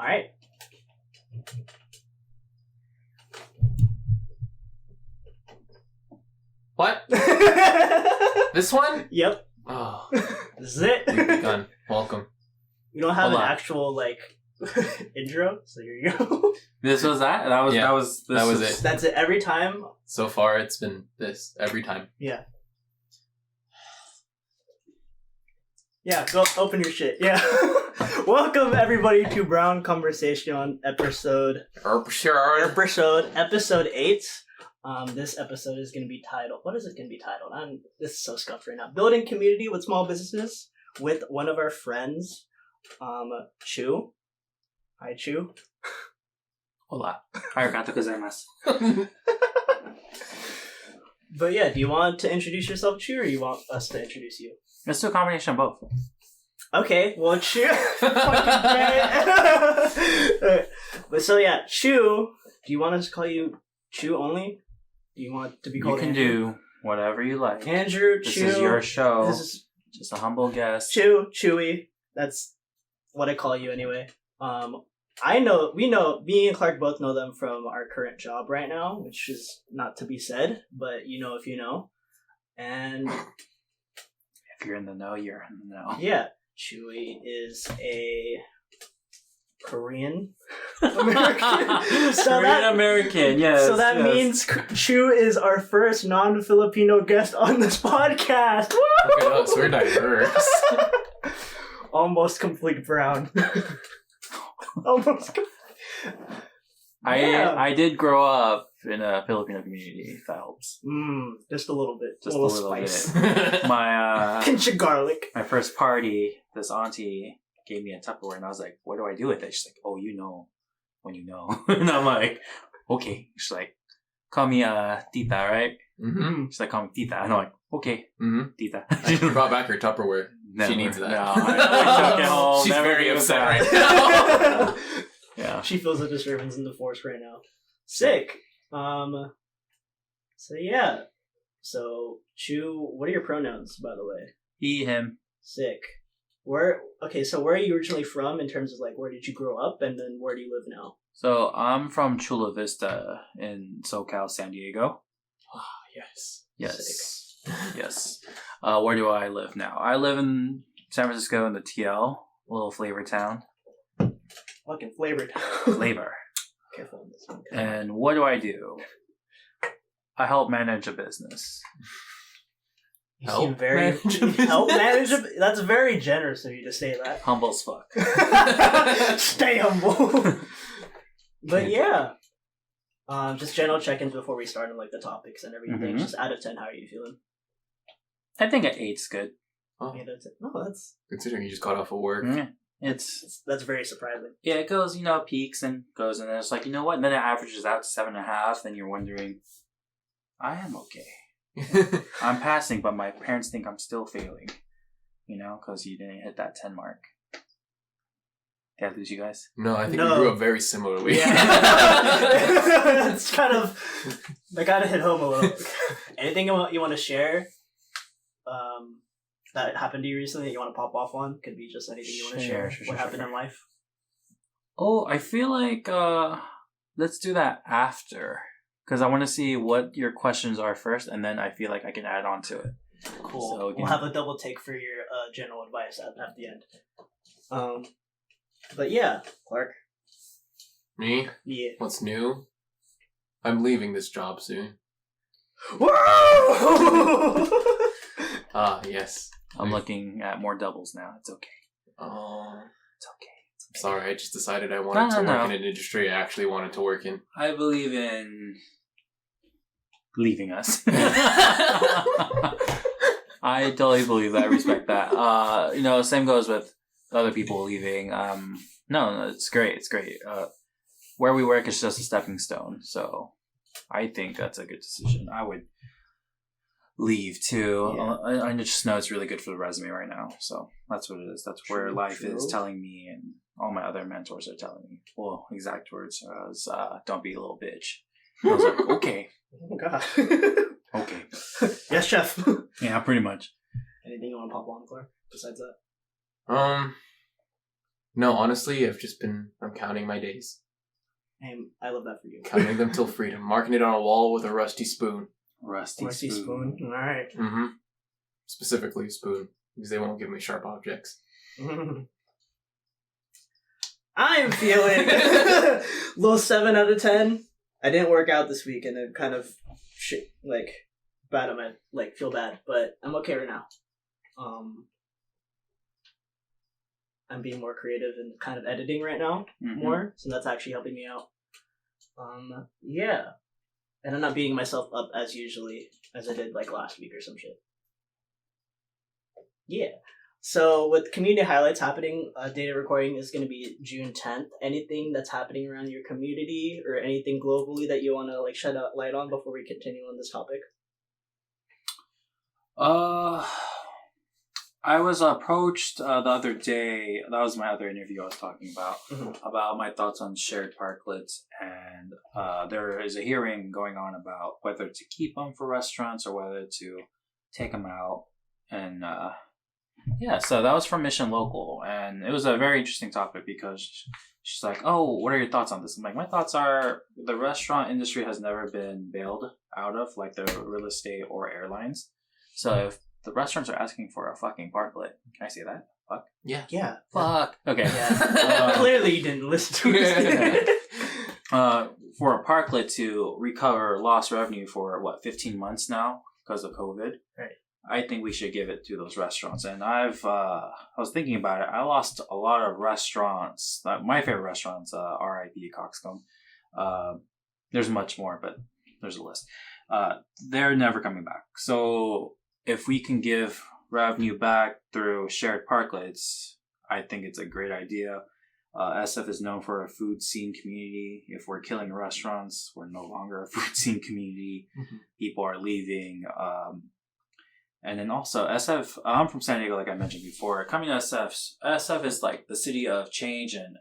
All right. What? This one? Yep. Oh, This is it. we've begun. Welcome. We don't have Hold an on. actual intro, so here you go. This was that? That was it. That's it. Every time. So far, it's been this every time. Yeah. Yeah, go open your shit. Yeah. Welcome everybody to Brown Conversation episode 8. This episode is going to be titled. What is it going to be titled? This is so scuffed right now. Building community with small businesses with one of our friends, Chew. Hi, Chew. Hola. Arigato gozaimasu. But yeah, do you want to introduce yourself, Chew, or you want us to introduce you? Let's do a combination of both. Okay, well, Chew. But so yeah, Chew. Do you want us to call you Chew only? Do you want to be called? You can Andrew? do whatever you like. Andrew. This Chew. is your show. This is Just a humble guest. Chewey. That's what I call you anyway. We know, me and Clark both know them from our current job right now, which is not to be said, but you know if you know. And If you're in the know, you're in the know. yeah, Chewey is a Korean American. Korean American, yes. So that means Chew is our first non-Filipino guest on this podcast. Look at us, we're diverse. Almost complete brown. Almost. Yeah. I did grow up in a Filipino community, if that helps. Just a little bit. Just a little bit. spice. My Pinch of garlic. my first party, this auntie gave me a Tupperware, and I was like, "What do I do with it?" She's like, "Oh, you know, when you know." And I'm like, "Okay." She's like, "Call me Tita, right?" Mm-hmm. She's like, "Call me Tita," and I'm like, "Okay, Mm-hmm. Tita." She brought back her Tupperware. Never. She needs that. No, I took it home. She's Never very used upset that. right now. Yeah. She feels a disturbance in the force right now. Sick. So yeah. So Chew, what are your pronouns, by the way? He, him. Sick. So where are you originally from in terms of like where did you grow up and then where do you live now? So I'm from Chula Vista in SoCal, San Diego. Yes. Yes. Yes. Where do I live now? I live in San Francisco in the TL, a little flavor town. Fucking flavored. Flavor. Careful on this one. And what do? I help manage a business. You Help seem very manage a help business? manage a, that's very generous of you to say that. Humble as fuck. Stay humble. But yeah. Just general check-ins before we start on like the topics and everything. Mhm. Just out of 10, how are you feeling? I think an 8's good. Oh, Yeah, that's it. No, that's considering you just got off of work. Yeah. It's very surprising. yeah, it goes, peaks and goes, and then it's like, you know what? And then it averages out to 7.5, then you're wondering, I am okay. I'm passing, but my parents think I'm still failing. Because you didn't hit that 10 mark. Did I lose you guys? No, I think No. we grew up very similarly. Yeah. It's kind of that kind of hit home a little. Anything you want to share? That happened to you recently that you want to pop off on? Could be just anything you want to share. Sure, What happened in life? Oh, I feel like let's do that after. Because I want to see what your questions are first, and then I feel like I can add on to it. Cool. So, We'll have a double take for your general advice at the end. But yeah, Clark. Me? Yeah. What's new? I'm leaving this job soon. Whoa! Yes. I'm looking at more doubles now. It's okay. Oh, It's okay. sorry. I just decided I wanted to work in an industry I actually wanted to work in. I believe in leaving us. I totally believe that. I respect that. Same goes with other people leaving. No, it's great. It's great. Where we work is just a stepping stone. So I think that's a good decision. I would leave too. Yeah. I just know it's really good for the resume right now. So that's what it is. That's where True, life true. is telling me, and all my other mentors are telling me. Well, exact words was, don't be a little bitch. I was like, okay. Oh god. Okay. Yes, chef. Yeah, pretty much. Anything you want to pop on, Clark? Besides that? No, honestly, I'm counting my days. I love that for you. Counting them till freedom. Marking it on a wall with a rusty spoon. Rusty spoon. All right. Mm-hmm. Specifically a spoon, because they won't give me sharp objects. I'm feeling low 7 out of 10. I didn't work out this week, and it kind of bad. Feel bad, but I'm okay right now. I'm being more creative and kind of editing right now more, so that's actually helping me out. Yeah, and I'm not beating myself up as I did last week or some shit. Yeah. So with community highlights happening, data recording is going to be June 10th. Anything that's happening around your community or anything globally that you want to shed a light on before we continue on this topic? I was approached the other day. That was my other interview I was talking about my thoughts on shared parklets, and there is a hearing going on about whether to keep them for restaurants or whether to take them out. And so that was from Mission Local, and it was a very interesting topic because she's like, "Oh, what are your thoughts on this?" I'm like, "My thoughts are the restaurant industry has never been bailed out of like the real estate or airlines. So if the restaurants are asking for a fucking parklet. Can I say that? Fuck. Yeah. Yeah. Fuck. Okay. Yeah. Clearly you didn't listen to it. For a parklet to recover lost revenue for 15 months now because of COVID. Right. I think we should give it to those restaurants. And I was thinking about it. I lost a lot of restaurants. My favorite restaurants, R.I.P. Coxcomb. There's much more, but there's a list. They're never coming back. So if we can give revenue back through shared parklets, I think it's a great idea. SF is known for a food scene community. If we're killing restaurants, we're no longer a food scene community. People are leaving. And then also SF, I'm from San Diego, like I mentioned before. Coming to SF is like the city of change, and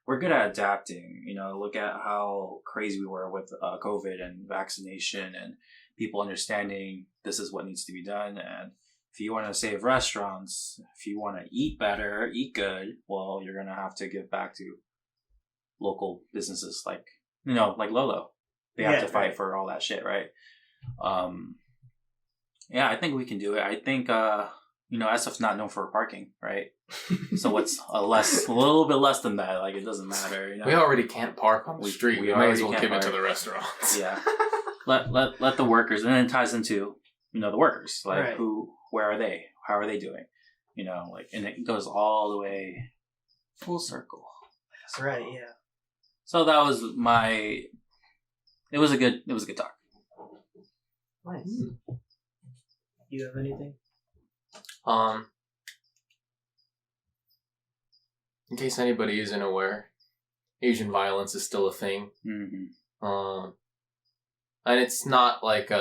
we're good at adapting. Look at how crazy we were with COVID and vaccination and people understanding this is what needs to be done. And if you want to save restaurants, if you want to eat better, eat good, well, you're going to have to give back to local businesses like Lolo. They have to fight for all that shit, right? Yeah, I think we can do it. I think, SF's not known for parking, right? So what's a little bit less than that? It doesn't matter. We already can't park on the street. We might as well give it to the restaurants. Yeah. Let the workers, and then it ties into, the workers. Right. Where are they? How are they doing? And it goes all the way full circle. That's right, yeah. So that was it was a good talk. Nice. You have anything? In case anybody isn't aware, Asian violence is still a thing. And it's not like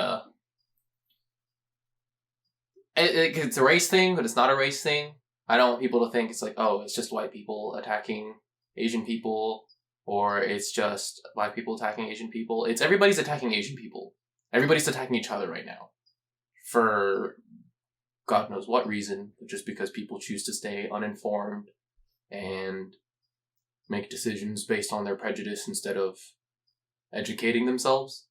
it's a race thing, but it's not a race thing. I don't want people to think it's like, oh, it's just white people attacking Asian people, or it's just black people attacking Asian people. It's everybody's attacking Asian people. Everybody's attacking each other right now. For God knows what reason, just because people choose to stay uninformed and make decisions based on their prejudice instead of educating themselves.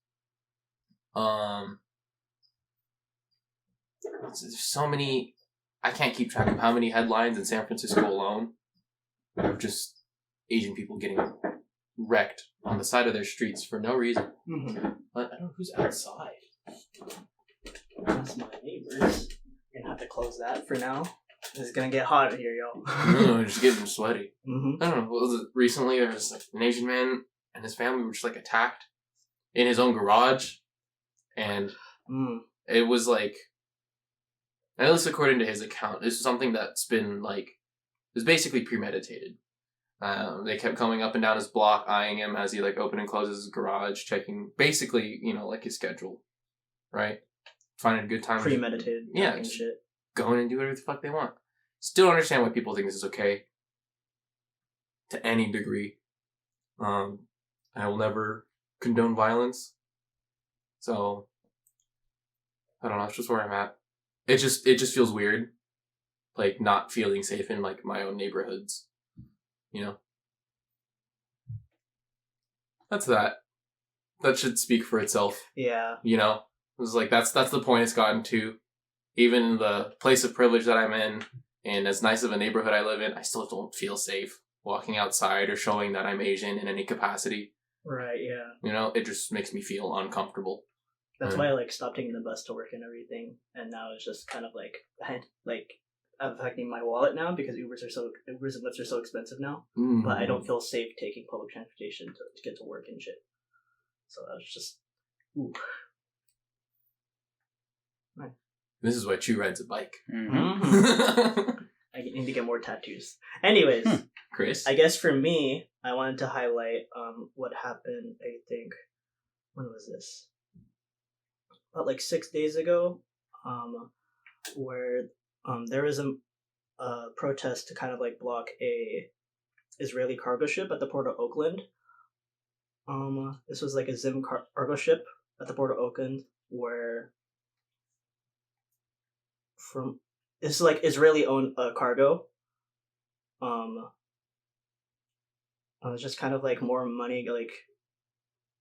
There's so many, I can't keep track of how many headlines in San Francisco alone of just Asian people getting wrecked on the side of their streets for no reason. But I don't know who's outside. That's my neighbors. You're gonna have to close that for now. It's gonna get hot here, y'all. Just getting sweaty. I don't know. What was it? Recently, there was an Asian man and his family were just attacked in his own garage, and it was at least according to his account, this is something that's been it was basically premeditated. They kept coming up and down his block, eyeing him as he open and closes his garage, checking basically his schedule, right? Finding a good time. Premeditated. Yeah, shit. Going and do whatever the fuck they want. Still don't understand why people think this is okay. To any degree. I will never condone violence. So I don't know, that's just where I'm at. It just feels weird. Not feeling safe in my own neighborhoods. you know. That's that. That should speak for itself. Yeah. You know, it was like that's the point it's gotten to. Even the place of privilege that I'm in, and as nice of a neighborhood I live in, I still don't feel safe walking outside or showing that I'm Asian in any capacity. Right. Yeah. You know, it just makes me feel uncomfortable. That's why I like stopped taking the bus to work and everything, and now it's just kind of like affecting my wallet now because Ubers and Lyfts are so expensive now. Mm. But I don't feel safe taking public transportation to get to work and shit. So that was just, ooh. Right. This is why Chew rides a bike. Mm-hmm. I need to get more tattoos. Anyways, Chris? I guess for me, I wanted to highlight what happened, I think, when was this? About like 6 days ago, where there was a protest to kind of like block a Israeli cargo ship at the port of Oakland. This was like a Zim cargo ship at the port of Oakland where it's like Israeli owned cargo. It's just kind of like more money like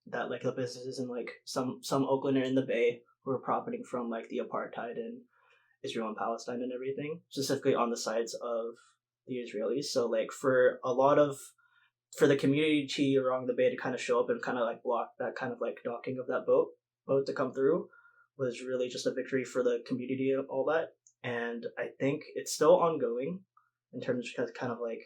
that like the businesses in like some Oakland are in the Bay who are profiting from like the apartheid in Israel and Palestine and everything, specifically on the sides of the Israelis. So like for the community around the Bay to kind of show up and kind of like block that kind of like docking of that boat to come through was really just a victory for the community and all that. And I think it's still ongoing in terms of kind of like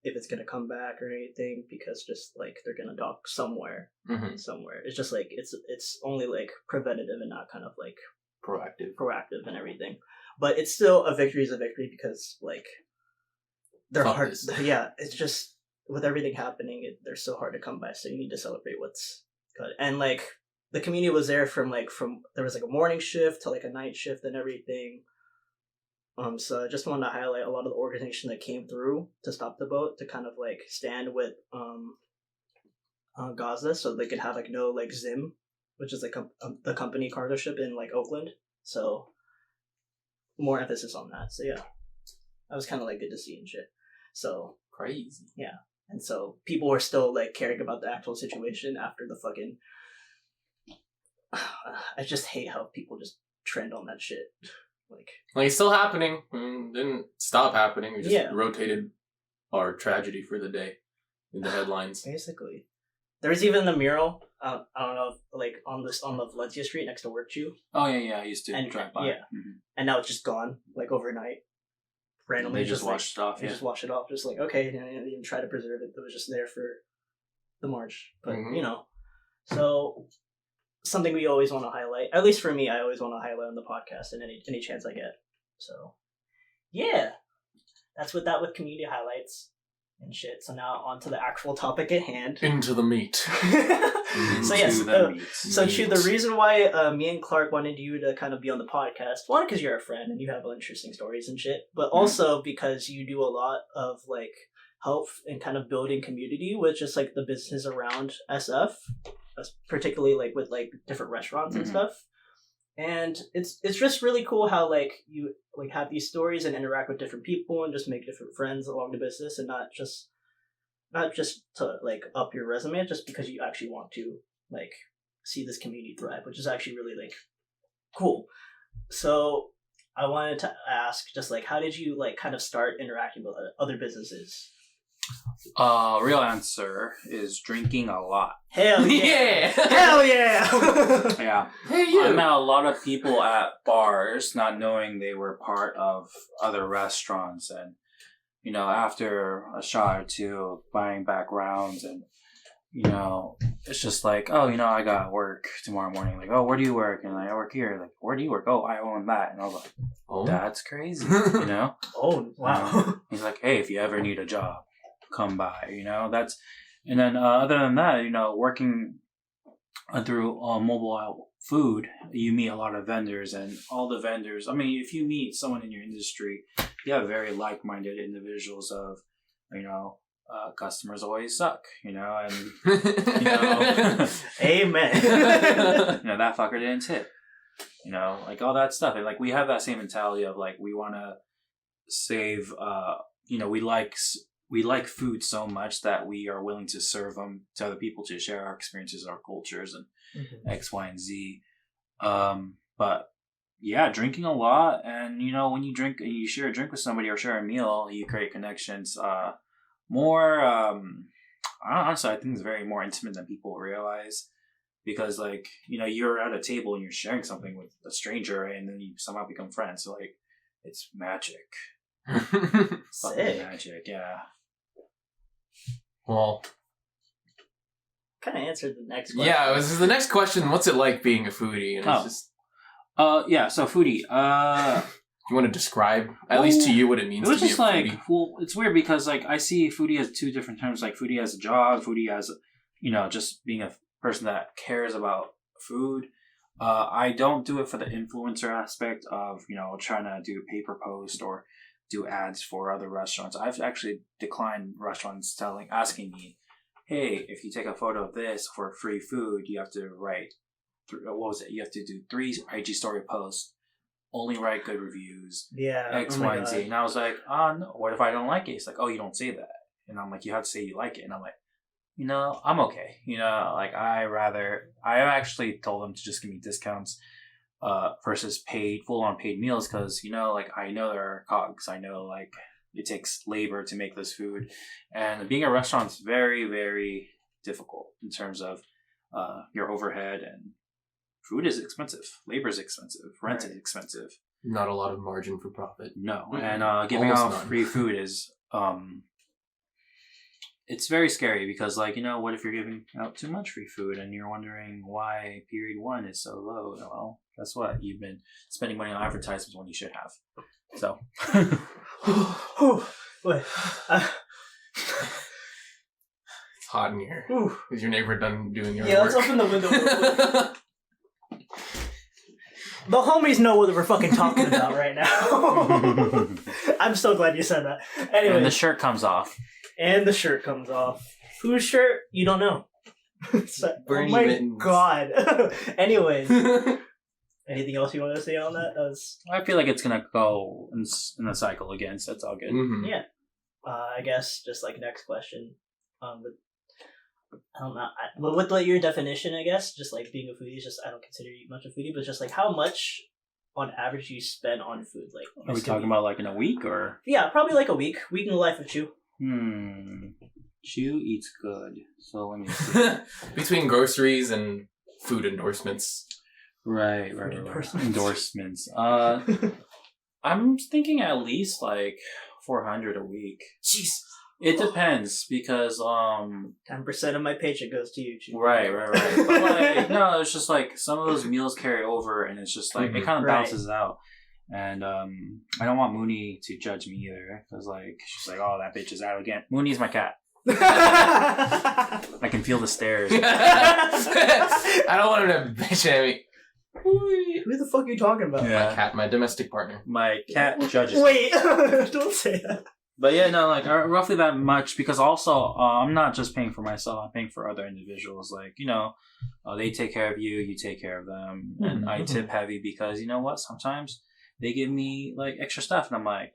if it's gonna come back or anything, because just like they're gonna dock somewhere. It's just like it's only like preventative and not kind of like proactive and everything. But it's still a victory is a victory because like they're hard. Yeah, it's just with everything happening, they're so hard to come by. So you need to celebrate what's good. And like the community was there from there was like a morning shift to like a night shift and everything. So I just wanted to highlight a lot of the organization that came through to stop the boat to kind of like stand with Gaza so they could have like no like Zim, which is like the company cargo ship in like Oakland. So more emphasis on that. So yeah, that was kind of like good to see and shit. So crazy. Yeah, and so people were still like caring about the actual situation after the fucking. I just hate how people just trend on that shit. Like it's still happening. Didn't stop happening. We just Yeah. rotated our tragedy for the day in the headlines. Basically, there was even the mural. I don't know, like on the Valencia Street next to Work Chew. Oh yeah, I used to And- drive by. yeah. And now it's just gone, like overnight. Randomly, They just washed it off. They Yeah. just washed it off. Just like okay, and didn't even try to preserve it. It was just there for the march. But Mhm. you know, so something we always want to highlight. At least for me, I always want to highlight on the podcast and any chance I get. So yeah, that's with community highlights and shit. So now on to the actual topic at hand. Into the meat. So yes, so Chew, the Meat. reason why me and Clark wanted you to kind of be on the podcast, one, because you're a friend and you have interesting stories and shit, but also because you do a lot of like help in kind of building community with just like the business around SF, particularly like with like different restaurants and stuff. And it's just really cool how like you like have these stories and interact with different people and just make different friends along the business, and not just to like up your resume, just because you actually want to like see this community thrive, which is actually really like cool. So I wanted to ask, just like, how did you like kind of start interacting with other businesses? Real answer is drinking a lot. Hell yeah! Hell yeah! Yeah. Hey you. I met a lot of people at bars not knowing they were part of other restaurants, and you know, after a shot or two, buying back rounds, and you know, it's just like, oh, you know, I got work tomorrow morning. Like, oh, where do you work? And like, I work here. Like, where do you work? Oh, I own that. And I was like, Oh. that's crazy. You know? Oh wow! He's like, hey, if you ever need a job, come by. You know, that's. And then other than that, you know, working through mobile food, you meet a lot of vendors, and all the vendors. I mean, if you meet someone in your industry, you have very like-minded individuals of, you know, customers always suck, you know, and you know, Amen. you know, that fucker didn't tip, you know, like all that stuff. And like we have that same mentality of like we want to save we like food so much that we are willing to serve them to other people to share our experiences, our cultures, and X, Y, and Z. But yeah, drinking a lot, and when you drink, you share a drink with somebody or share a meal, you create connections. More, honestly, I think it's very more intimate than people realize, because you're at a table and you're sharing something with a stranger, and then you somehow become friends. So it's magic. Fucking magic, yeah. Well, kind of answered the next question. Yeah, this is the next question. What's it like being a foodie? And it's just... yeah, so foodie. You want to describe, at least to you, what it means to be a foodie? It was just well, it's weird because I see foodie as two different terms. Like foodie as a job, foodie as, just being a person that cares about food. I don't do it for the influencer aspect of, trying to do a paper post or do ads for other restaurants. I've actually declined restaurants asking me, hey, if you take a photo of this for free food, you have to write, you have to do 3 IG story posts, only write good reviews, X, Y, and Z. And I was like, no, what if I don't like it? It's like, oh, you don't say that. And I'm like, you have to say you like it. And I'm like, I'm okay. I actually told them to just give me discounts versus full-on paid meals, because I know there are cogs. I know it takes labor to make this food, and being a restaurant is very, very difficult in terms of your overhead, and food is expensive, labor is expensive, rent is expensive. Not a lot of margin for profit. No, and giving out free food is it's very scary, because what if you're giving out too much free food and you're wondering why period 1 is so low? Well, guess what? You've been spending money on advertisements when you should have. So it's hot in here. Is your neighbor done doing your work? Yeah, let's open the window real quick. The homies know what we're fucking talking about right now. I'm so glad you said that. Anyway, and the shirt comes off. Whose shirt? You don't know. Bernie oh my Mittens. God. Anyways, anything else you want to say on that? I feel like it's gonna go in a cycle again, so it's all good. Mm-hmm. Yeah. I guess just next question. I don't know. With your definition, I guess, just being a foodie is just, I don't consider you much a foodie, but just how much on average you spend on food? Are we talking about in a week or? Yeah, probably a week. Week in the life of Chew. Chew eats good. So let me see. Between groceries and food endorsements. Right. Endorsements. I'm thinking at least 400 a week. Jeez. It depends, because 10% of my paycheck goes to you, Chew. Right. But no, it's just some of those meals carry over, and it's just it kind of balances out. And I don't want Mooney to judge me either, because she's like, oh, that bitch is out again. Mooney's my cat. I can feel the stares. I don't want her to bitch at me. Who the fuck are you talking about? Yeah. My cat, my domestic partner. My cat judges. Wait, don't say that. But yeah, no, roughly that much, because also I'm not just paying for myself, I'm paying for other individuals. They take care of you, you take care of them, and I tip heavy, because sometimes they give me extra stuff, and I'm like,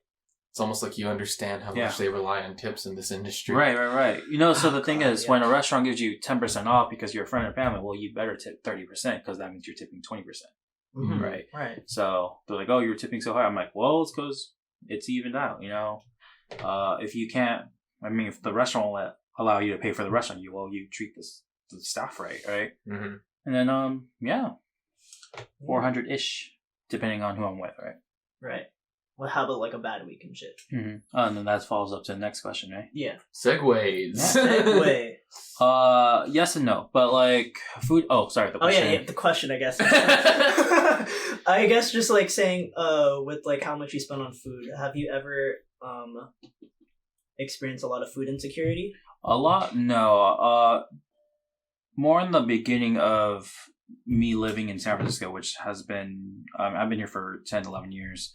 it's almost like you understand how much they rely on tips in this industry. Right. So the thing is, when a restaurant gives you 10% off because you're a friend or family, well, you better tip 30%, because that means you're tipping 20%. Mm-hmm. Right. So they're like, oh, you're tipping so high. I'm like, well, it's because it's evened out, If you can't, if the restaurant will allow you to pay for the restaurant, you treat the staff right? Mm-hmm. And then, 400-ish, depending on who I'm with, right? Right. Well, how about a bad week and shit? Mm-hmm. And then that follows up to the next question, right? Yeah. Segues. Segue. Yes and no, but food. Oh, sorry. The question. Oh yeah, the question, I guess. I guess just saying, with how much you spend on food. Have you ever experienced a lot of food insecurity? A lot, no. More in the beginning of me living in San Francisco, which has been, I've been here for 10, 11 years.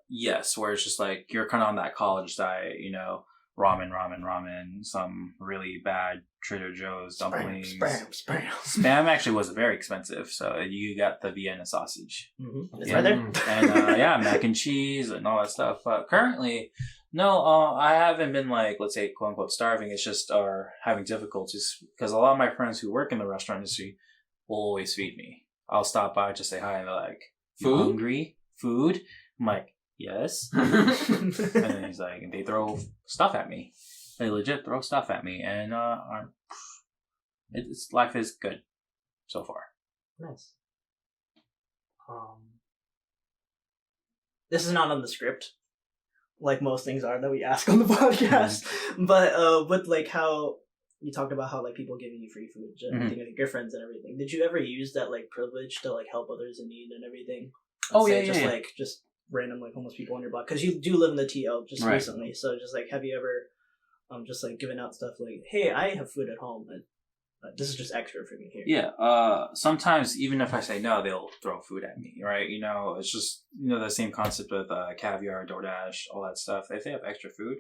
Yes, where it's just you're kind of on that college diet, ramen, some really bad Trader Joe's dumplings. Spam. Spam actually was very expensive, so you got the Vienna sausage. It's right there. And mac and cheese and all that stuff. But currently, no, I haven't been like, let's say, quote unquote, starving. It's just having difficulties because a lot of my friends who work in the restaurant industry will always feed me. I'll stop by, just say hi, and they're like, "You hungry? Food?" I'm like, "Yes." And then he's like, and they throw stuff at me. They legit throw stuff at me, and life is good so far. Nice. This is not on the script, like most things are that we ask on the podcast. But with like how you talked about how like people giving you free food and everything, like your friends and everything. Did you ever use that like privilege to like help others in need and everything? Just random like homeless people on your block, because you do live in the TL just recently. So just like, have you ever just like given out stuff like, hey, I have food at home and this is just extra for me here? Yeah. Sometimes even if I say no, they'll throw food at me, right? It's just the same concept with Caviar, DoorDash, all that stuff. If they have extra food,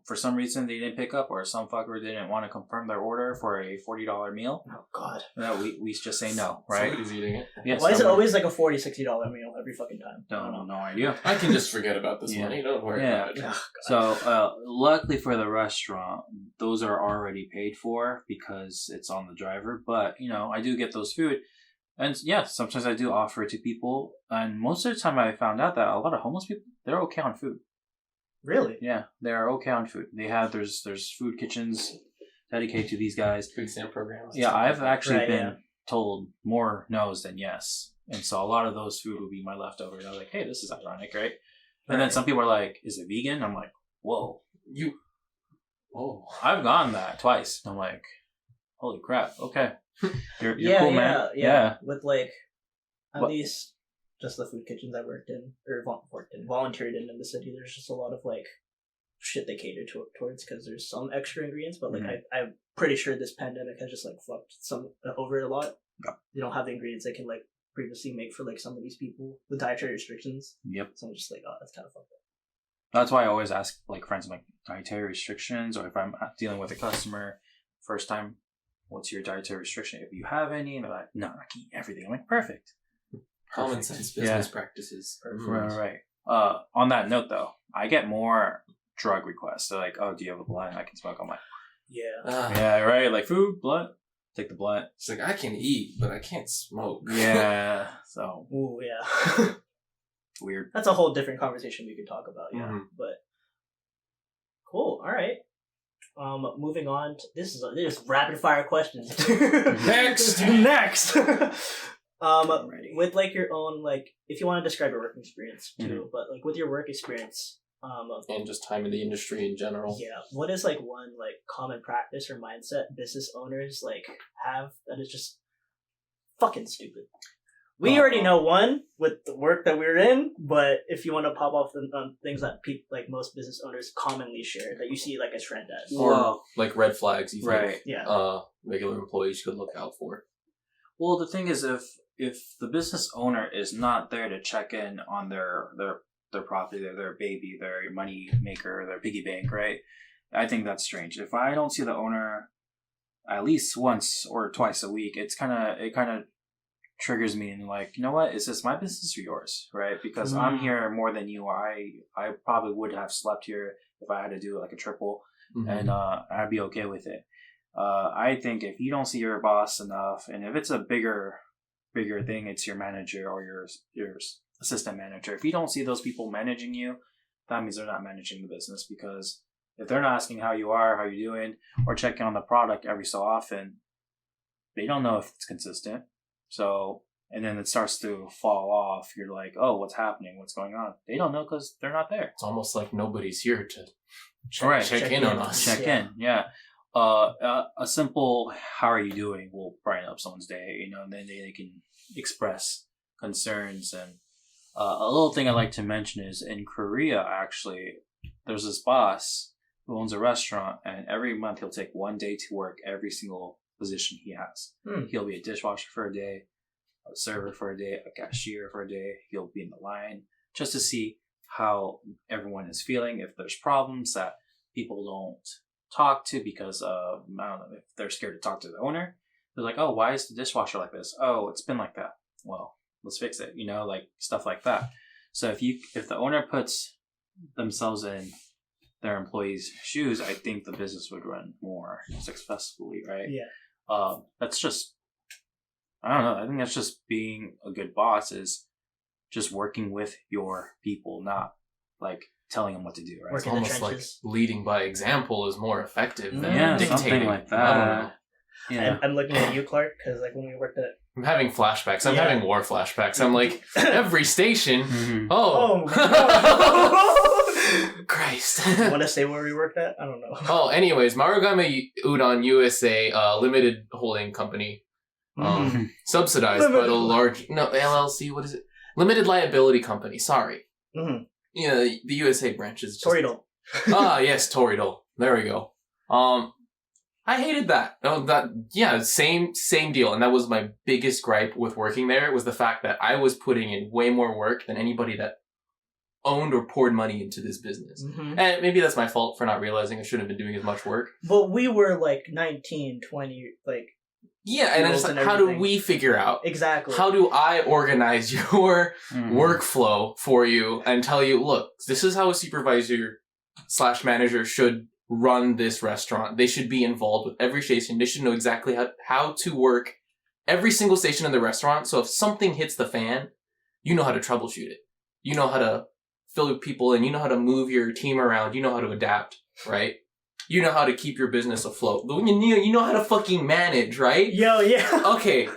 for some reason they didn't pick up, or some fucker didn't want to confirm their order for a $40 meal. Oh God. No, we just say no, right? Somebody's eating it. Yeah, why is it always like a $40, $60 meal every fucking time? No idea. I can just forget about this money. Don't worry about it. Oh, so luckily for the restaurant, those are already paid for because it's on the driver. But I do get those food, and sometimes I do offer it to people. And most of the time, I found out that a lot of homeless people, they're okay on food. Really? Yeah, they are okay on food. They have there's food kitchens dedicated to these guys. Food stamp programs. Yeah, I've actually been told more no's than yes, and so a lot of those food will be my leftovers. I'm like, hey, this is ironic, right? And then some people are like, is it vegan? I'm like, whoa, I've gone that twice. I'm like, holy crap, okay, you're cool, man. Yeah. With like at least just the food kitchens I worked in or volunteered in the city, there's just a lot of like shit they cater towards because there's some extra ingredients, but like I'm pretty sure this pandemic has just like fucked some over it a lot. Yeah. They don't have the ingredients they can like previously make for like some of these people with dietary restrictions. Yep. So I'm just like, oh, that's kind of fucked up. That's why I always ask like friends like dietary restrictions, or if I'm dealing with a customer first time, what's your dietary restriction? If you have any, and they're like, no, I can eat everything. I'm like, perfect. Common sense business practices. Right. On that note, though, I get more drug requests. They're like, "Oh, do you have a blunt I can smoke?" I'm like, "Yeah, right." Like food, blunt. Take the blunt. It's like I can eat, but I can't smoke. Yeah. So. Ooh, yeah. Weird. That's a whole different conversation we could talk about. Yeah, but cool. All right. Moving on. This is rapid fire questions. Next. With like your own, like, if you want to describe your work experience too, but like with your work experience, and just time in the industry in general. Yeah, what is like one like common practice or mindset business owners like have that is just fucking stupid? We already know one with the work that we're in, but if you want to pop off the things that people like most business owners commonly share that you see like as trend as, or like red flags, you think, yeah, regular employees could look out for. Well, the thing is, if the business owner is not there to check in on their property, their baby, their money maker, their piggy bank, right? I think that's strange. If I don't see the owner at least once or twice a week, it kind of triggers me and like, you know what? Is this my business or yours, right? Because I'm here more than you are. I probably would have slept here if I had to do like a triple, and I'd be okay with it. I think if you don't see your boss enough, and if it's a bigger thing, it's your manager or your assistant manager. If you don't see those people managing you, that means they're not managing the business, because if they're not asking how you are, how you're doing, or checking on the product every so often, they don't know if it's consistent. So, and then it starts to fall off. You're like, oh, what's happening? What's going on? They don't know because they're not there. It's almost like nobody's here to check in on us. Check in, yeah. A simple "How are you doing?" will brighten up someone's day, and then they can express concerns. And a little thing I like to mention is in Korea, actually, there's this boss who owns a restaurant, and every month he'll take 1 day to work every single position he has. He'll be a dishwasher for a day, a server for a day, a cashier for a day. He'll be in the line just to see how everyone is feeling. If there's problems that people don't talk to because I don't know if they're scared to talk to the owner. They're like, oh, why is the dishwasher like this? Oh, it's been like that. Well, let's fix it. Like stuff like that. So if the owner puts themselves in their employees' shoes, I think the business would run more successfully, right? Yeah. That's just, I don't know. I think that's just being a good boss is just working with your people, not like telling them what to do, right? It's Work in the almost like trenches. leading by example is more effective than Yeah, dictating. something like I don't know. that. Yeah. I'm looking at you, Clark, because like when we worked at I'm having flashbacks. I'm Yeah. having war flashbacks. I'm like, every station. Mhm. Oh. oh Christ. want to say where we worked at? I don't know. Oh, anyways, Marugame Udon USA, limited holding company, Mhm. subsidized by Limited. the large LLC. What is it? Limited liability company. Sorry. Mhm. Yeah, the USA branch is just Toridol. yes, Toridol. There we go. I hated that. Same deal. And that was my biggest gripe with working there was the fact that I was putting in way more work than anybody that owned or poured money into this business. Mhm. And maybe that's my fault for not realizing I shouldn't have been doing as much work. But we were like 19, 20, like Yeah, and it's Rules like, and how do everything. we figure out? exactly. How do I organize your Mhm. workflow for you and tell you, look, this is how a supervisor / manager should run this restaurant. They should be involved with every station. They should know exactly how to work every single station in the restaurant. So if something hits the fan, you know how to troubleshoot it. You know how to fill people in. You know how to move your team around. You know how to adapt, right? You know how to keep your business afloat. You know how to fucking manage, right? Yo, yeah. Okay.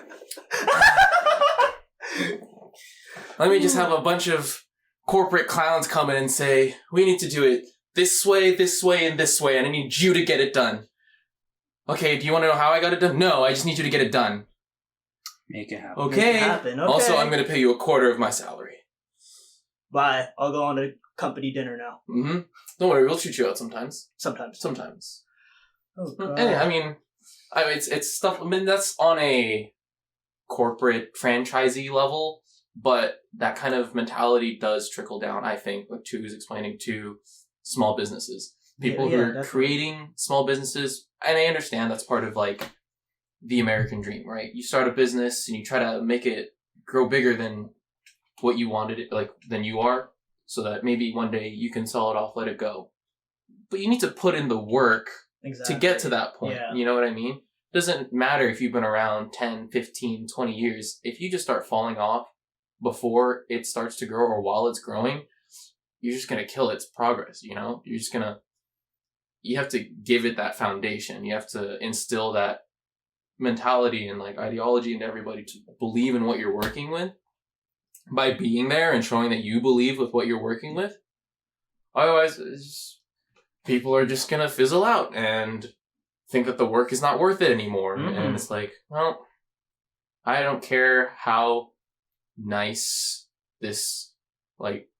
Let me just have a bunch of corporate clowns come in and say, we need to do it this way, and this way, and I need you to get it done. Okay, do you want to know how I got it done? No, I just need you to get it done. Make it happen. Okay. Make it happen, okay. Also, I'm going to pay you a quarter of my salary. Bye. I'll go on a company dinner now. Mm-hmm. Don't worry, we'll treat you out sometimes. Sometimes. Sometimes. Oh, God. I mean, it's stuff. I mean, that's on a corporate franchisee level, but that kind of mentality does trickle down. I think, like Chewey was explaining, to small businesses, people Yeah, who are definitely. creating small businesses, and I understand that's part of like the American dream, right? You start a business and you try to make it grow bigger than what you wanted it, like than you are, so that maybe one day you can sell it off, let it go. But you need to put in the work exactly. to get to that point. Yeah. You know what I mean? Doesn't matter if you've been around 10, 15, 20 years. If you just start falling off before it starts to grow or while it's growing, you're just going to kill its progress, you know? You have to give it that foundation. You have to instill that mentality and like ideology into everybody to believe in what you're working with by being there and showing that you believe with what you're working with. Otherwise, people are just going to fizzle out and think that the work is not worth it anymore. Mhm. And it's like, well, I don't care how nice this like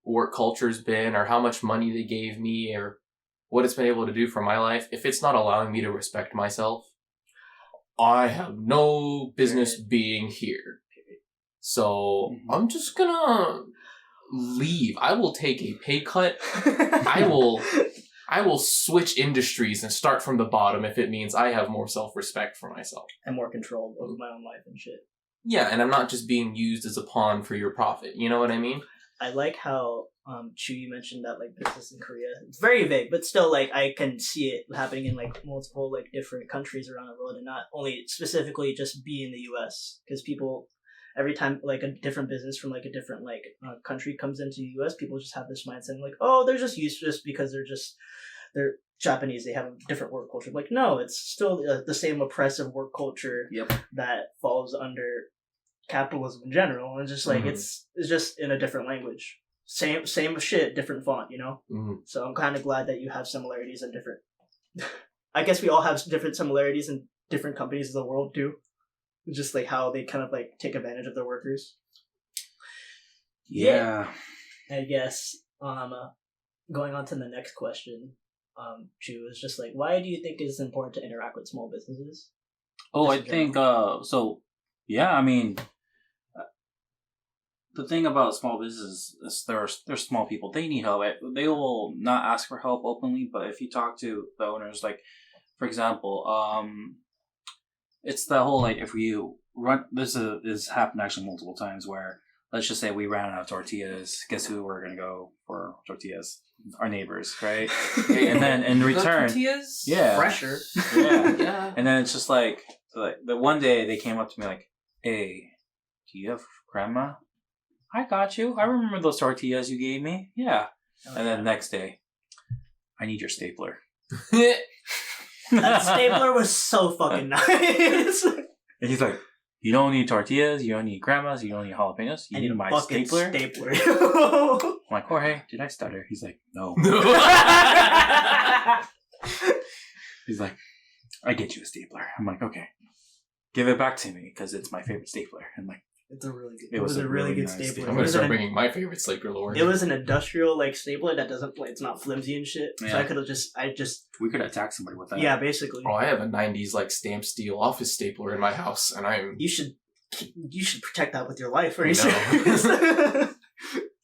work culture's been or how much money they gave me or what it's been able to do for my life. If it's not allowing me to respect myself, I have no business being here. So I'm just gonna leave. I will take a pay cut. I will switch industries and start from the bottom if it means I have more self-respect for myself. And more control over my own life and shit. Yeah, and I'm not just being used as a pawn for your profit. You know what I mean? I like how Chewey mentioned that like business in Korea. It's very vague, but still like I can see it happening in like multiple like different countries around the world, and not only specifically just be in the U.S. Because people, every time like a different business from like a different like country comes into the U.S., people just have this mindset like, oh, they're just used to this because they're Japanese. They have a different work culture. Like no, it's still the same oppressive work culture Yep. that falls under capitalism in general, and just like Mhm. it's just in a different language, same shit, different font, you know. Mm. So I'm kind of glad that you have similarities in different. I guess we all have different similarities in different companies of the world too, just like how they kind of like take advantage of their workers. Yeah. I guess going on to the next question, Chu is just like, why do you think it's important to interact with small businesses? Oh, Just I in think so. Yeah, I mean, the thing about small businesses is they're small people. They need help. They will not ask for help openly, but if you talk to the owners, like for example, it's the whole like if you run this is happened actually multiple times where let's just say we ran out of tortillas. Guess who we're gonna go for tortillas? Our neighbors, right? And then in return, tortillas, yeah, fresher, yeah. And then it's just like the one day they came up to me like, "Hey, do you have grandma?" I got you. I remember those tortillas you gave me. Yeah. Oh, and then the next day, I need your stapler. That stapler was so fucking nice. And he's like, you don't need tortillas, you don't need grandmas, you don't need jalapenos, you need my stapler. I'm like, Jorge, did I stutter? He's like, no. He's like, I get you a stapler. I'm like, okay. Give it back to me because it's my favorite stapler. I'm like, it's a really good. It was a really good nice stapler. I'm gonna start bringing my favorite stapler Lord. It was an industrial like stapler that doesn't it's not flimsy and shit. Yeah. So I could have we could attack somebody with that. Yeah, basically. Oh, I have a '90s like stamp steel office stapler in my house, and You should protect that with your life, right?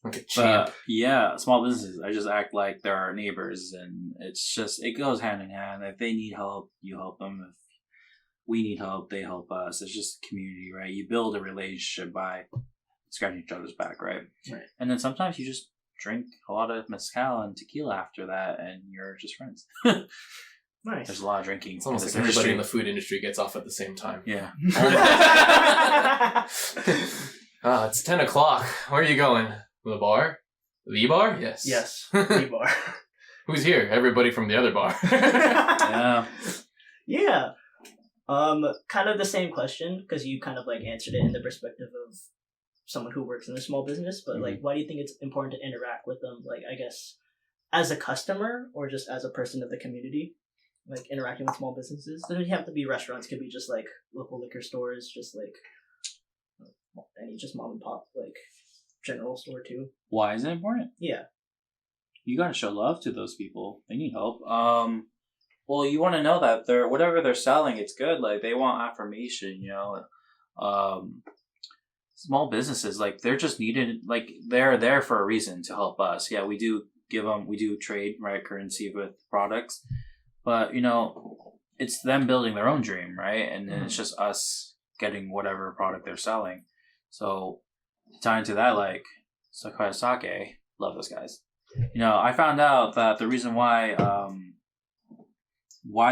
Like a champ. Yeah, small businesses. I just act like they're our neighbors, and it's just it goes hand in hand. If they need help, you help them. If we need help, they help us. It's just community, right? You build a relationship by scratching each other's back, right? Right. And then sometimes you just drink a lot of mezcal and tequila after that, and you're just friends. Nice. There's a lot of drinking. It's almost like everybody in the food industry gets off at the same time. Yeah. It's 10 o'clock. Where are you going? The bar? The bar? Yes. Yes. The bar. Who's here? Everybody from the other bar. Yeah. Yeah. Kind of the same question because you kind of like answered it in the perspective of someone who works in a small business, but like, why do you think it's important to interact with them? Like, I guess as a customer or just as a person of the community, like interacting with small businesses. Doesn't have to be restaurants. Could be just like local liquor stores, just like any just mom and pop like general store too. Why is it important? Yeah, you got to show love to those people. They need help. Well, you want to know that whatever they're selling, it's good. Like they want affirmation, you know. Small businesses, like they're just needed. Like they're there for a reason to help us. Yeah, we do trade right currency with products, but you know, it's them building their own dream, right? And then it's just us getting whatever product they're selling. So tying to that, like Sakaya Sake, love those guys. You know, I found out that the reason why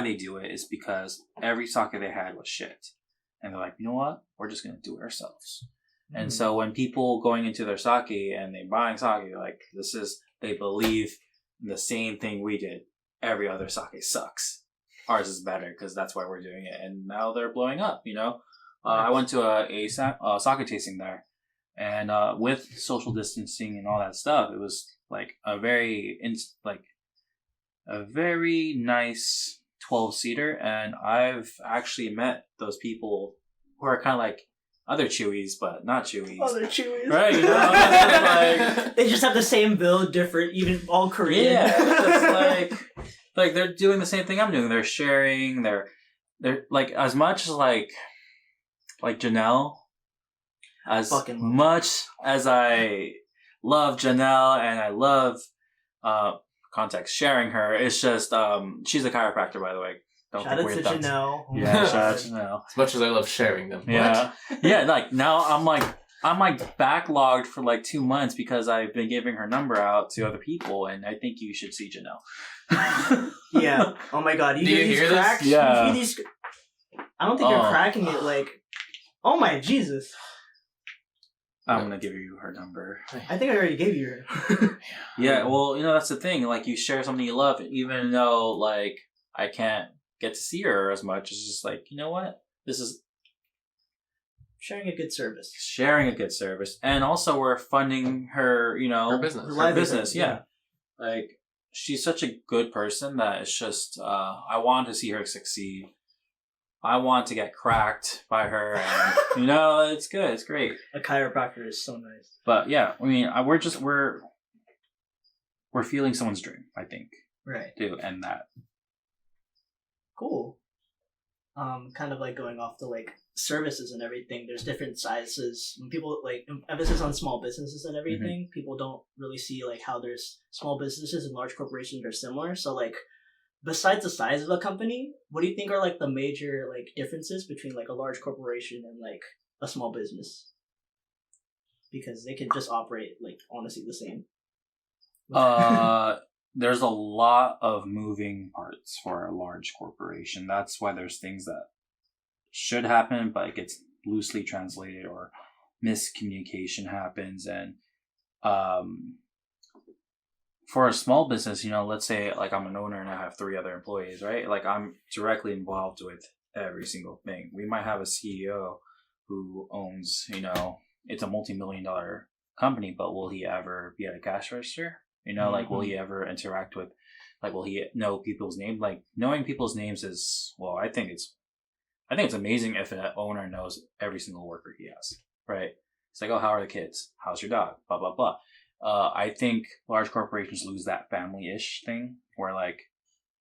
they do it is because every sake they had was shit. And they're like, you know what? We're just going to do it ourselves. Mm-hmm. And so when people going into their sake and they buying sake, like they believe in the same thing we did. Every other sake sucks. Ours is better because that's why we're doing it. And now they're blowing up, you know? I went to a sake tasting there. And with social distancing and all that stuff, it was like a very nice 12-seater, and I've actually met those people who are kind of like other Cheweys, but not Cheweys. Other Cheweys. Right, you know? Like, they just have the same build, different, even all Korean. Yeah, it's like they're doing the same thing I'm doing. They're sharing, they're like, as much as like Janelle, as much as I love Janelle and I love context sharing her, it's just she's a chiropractor, by the way. Shout out to Janelle. Yeah, shout out to Janelle. As much as I love sharing them. Yeah. Yeah, like now I'm backlogged for like 2 months because I've been giving her number out to other people, and I think you should see Janelle. Yeah. Oh my god, you hear these cracks? This? Yeah. You hear these... I don't think you're cracking it like... Oh my Jesus. I'm gonna give you her number. I think I already gave you her. Yeah, well, you know, that's the thing. Like, you share something you love, even though, like, I can't get to see her as much. It's just like, you know what? This is... Sharing a good service. Sharing a good service. And also, we're funding her, you know... Her business. Her business, yeah. Like, she's such a good person that it's just... I want to see her succeed. I want to get cracked by her, and you know, it's good, it's great. A chiropractor is so nice. But yeah, I mean, we're feeling someone's dream, I think. Right. To end that. Cool. kind of like going off to like services and everything, there's different sizes. When people like emphasis on small businesses and everything, people don't really see like how there's small businesses and large corporations are similar. So like besides the size of a company, what do you think are like the major like differences between like a large corporation and like a small business? Because they can just operate like honestly the same. There's a lot of moving parts for a large corporation. That's why there's things that should happen, but it gets loosely translated or miscommunication happens. And for a small business, let's say like I'm an owner and I have 3 other employees, right? Like I'm directly involved with every single thing. We might have a CEO who owns, it's a multi-million-dollar company, but will he ever be at a cash register? Like, will he ever interact with, like, will he know people's names? Like, knowing people's names is, well, I think it's amazing if an owner knows every single worker he has, right? It's like, oh, how are the kids? How's your dog? Blah, blah, blah. I think large corporations lose that family-ish thing where, like,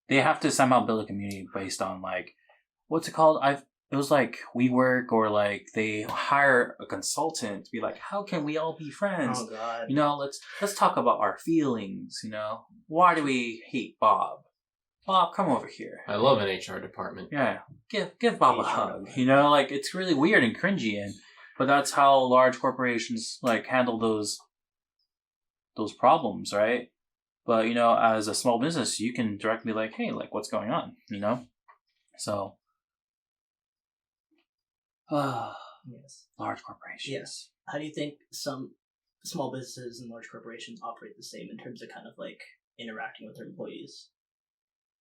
they have to somehow build a community based on, like, what's it called? It was like WeWork, or like they hire a consultant to be like, how can we all be friends? Oh God. Let's talk about our feelings. Why do we hate Bob? Bob, come over here. I love an HR department. Yeah, give Bob a hug. Like it's really weird and cringy, but that's how large corporations like handle those problems, right? But as a small business, you can directly be like, hey, like what's going on? So. Yes. Large corporations. Yes. How do you think some small businesses and large corporations operate the same in terms of kind of like interacting with their employees?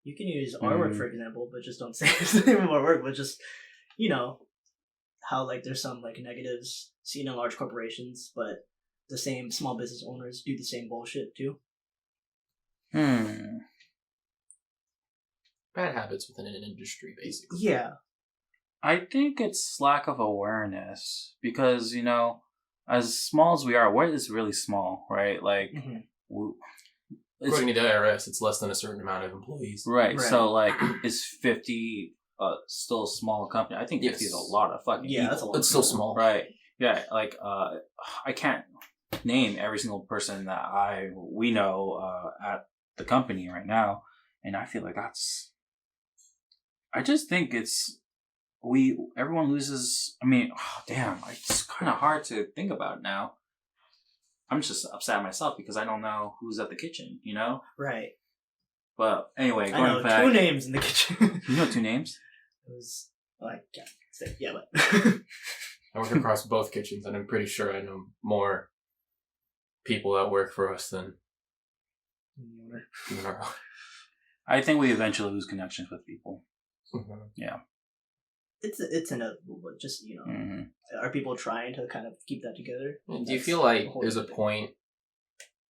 You can use our work, for example, but just don't say the name of our work, but just, how like there's some like negatives seen in large corporations, but the same small business owners do the same bullshit too. Bad habits within an industry, basically. Yeah. I think it's lack of awareness because, as small as we are, what is really small, right? Like, according to the IRS, it's less than a certain amount of employees. Right. So, like, is 50 still a small company? I think 50 is a lot of fucking people. That's a lot. It's still small. Right. Yeah. Like, I can't name every single person that we know at the company right now, and I feel like I just think everyone loses. I mean, it's kind of hard to think about it now. I'm just upset at myself because I don't know who's at the kitchen, Right. But anyway, I know back. 2 names in the kitchen. You know 2 names? It was, I can't say, yeah, but. I work across both kitchens, and I'm pretty sure I know more people that work for us than I think we eventually lose connections with people. Mm-hmm. Yeah. It's inevitable, but just, are people trying to kind of keep that together? Do you feel like there's a point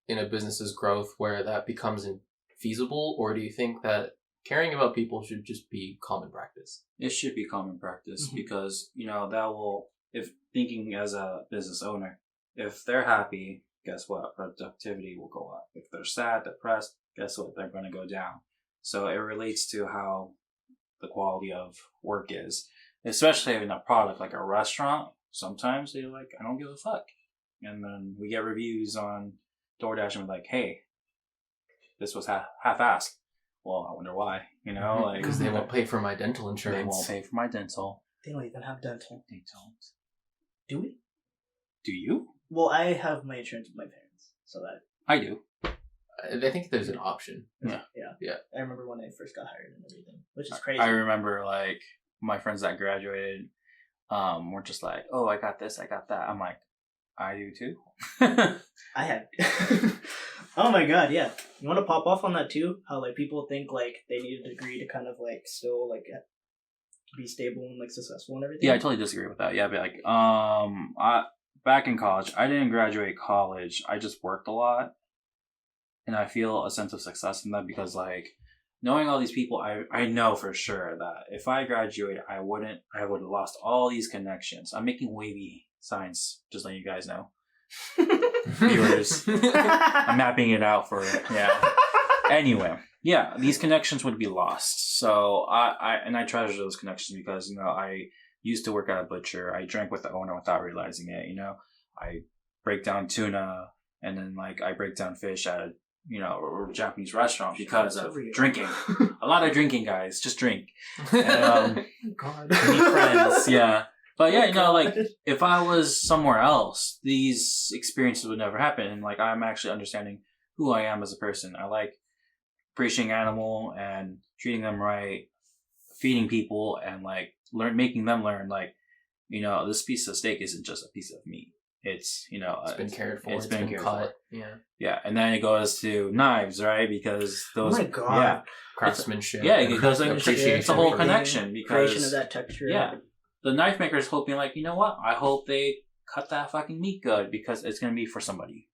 in a business's growth where that becomes infeasible, or do you think that caring about people should just be common practice? It should be common practice because, that will, if thinking as a business owner, if they're happy, guess what? Productivity will go up. If they're sad, depressed, guess what? They're going to go down. So it relates to how the quality of work is. Especially in a product like a restaurant, sometimes they're like, I don't give a fuck. And then we get reviews on DoorDash and we're like, hey, this was half-assed. Well, I wonder why, like... Because they won't pay for my dental insurance. They won't pay for my dental. They don't even have dental. They don't. Do we? Do you? Well, I have my insurance with my parents, so that... I do. I think there's an option. Yeah. I remember when I first got hired and everything, which is crazy. I remember, like, my friends that graduated were just like, oh, I got this, I got that. I'm like, I do too. I had. Oh my god, yeah. You want to pop off on that too? How, like, people think, like, they need a degree to kind of, like, still, like, be stable and, like, successful and everything? Yeah, I totally disagree with that. Yeah, but, like, back in college, I didn't graduate college. I just worked a lot. And I feel a sense of success in that because, like, knowing all these people, I know for sure that if I graduated, I would have lost all these connections. I'm making wavy signs, just letting you guys know. Viewers. I'm mapping it out for, yeah. Anyway, yeah, these connections would be lost. So I treasure those connections because, I used to work at a butcher. I drank with the owner without realizing it, I break down tuna and then I break down fish at a, a Japanese restaurant because of drinking. A lot of drinking, guys. Just drink. And, God. meet friends. Yeah. But yeah, if I was somewhere else, these experiences would never happen. And I'm actually understanding who I am as a person. I like appreciating animal and treating them right, feeding people, and making them learn this piece of steak isn't just a piece of meat. It's it's been cared for. It's been cared cut. for. Yeah. And then it goes to knives, right? Because those. Oh my God. Craftsmanship. It goes it's a whole connection because creation of that texture. Yeah, the knife maker is hoping you know what? I hope they cut that fucking meat good because it's gonna be for somebody.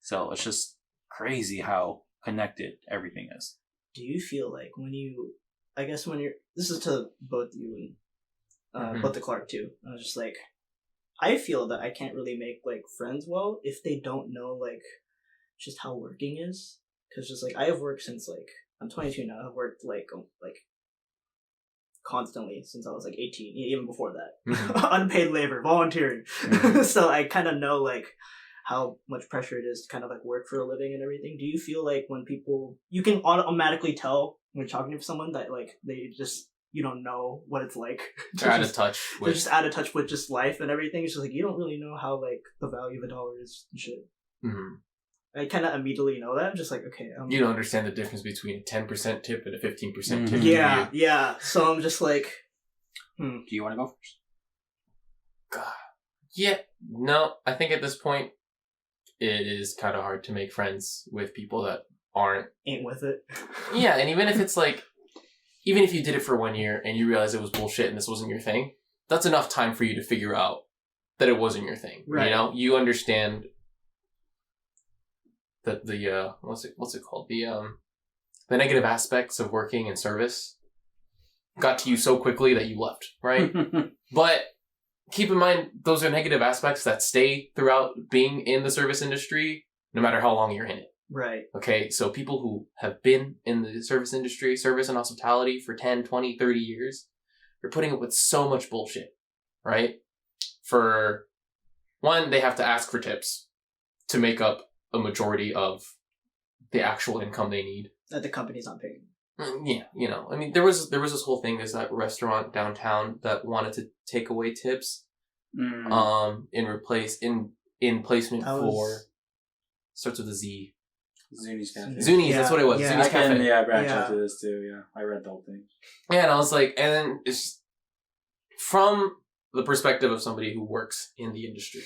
So it's just crazy how connected everything is. Do you feel like when you're this is to both you and both the Clark too. I was just I feel that I can't really make friends well if they don't know just how working is, because just I have worked since I'm 22 now. I've worked constantly since I was 18, even before that. Unpaid labor, volunteering. So I kind of know how much pressure it is to kind of work for a living and everything. Do you feel when people, you can automatically tell when you're talking to someone that they just, you don't know what it's like. They're out of touch. They're just out of touch with just life and everything. It's just you don't really know how the value of a dollar is and shit. Mm-hmm. I kind of immediately know that. I'm just okay. You don't understand the difference between a 10% tip and a 15% tip. Yeah. So I'm just Do you want to go first? God. Yeah. No, I think at this point, it is kind of hard to make friends with people that ain't with it. Yeah, and even if it's even if you did it for 1 year and you realize it was bullshit and this wasn't your thing, that's enough time for you to figure out that it wasn't your thing. Right. You understand that the what's it called? The negative aspects of working in service got to you so quickly that you left, right? But keep in mind, those are negative aspects that stay throughout being in the service industry, no matter how long you're in it. Right. Okay, so people who have been in the service industry, service and hospitality for 10, 20, 30 years, are putting up with so much bullshit, right? For one, they have to ask for tips to make up a majority of the actual income they need. That the company's not paying. Yeah, I mean, there was this whole thing. There's that restaurant downtown that wanted to take away tips, in placement for starts with a Z. Zuni's Cafe. Zuni's, that's what it was. Yeah. Zuni's Cafe. Branch out to this too. Yeah, I read the whole thing. Yeah, and I was and then it's from the perspective of somebody who works in the industry,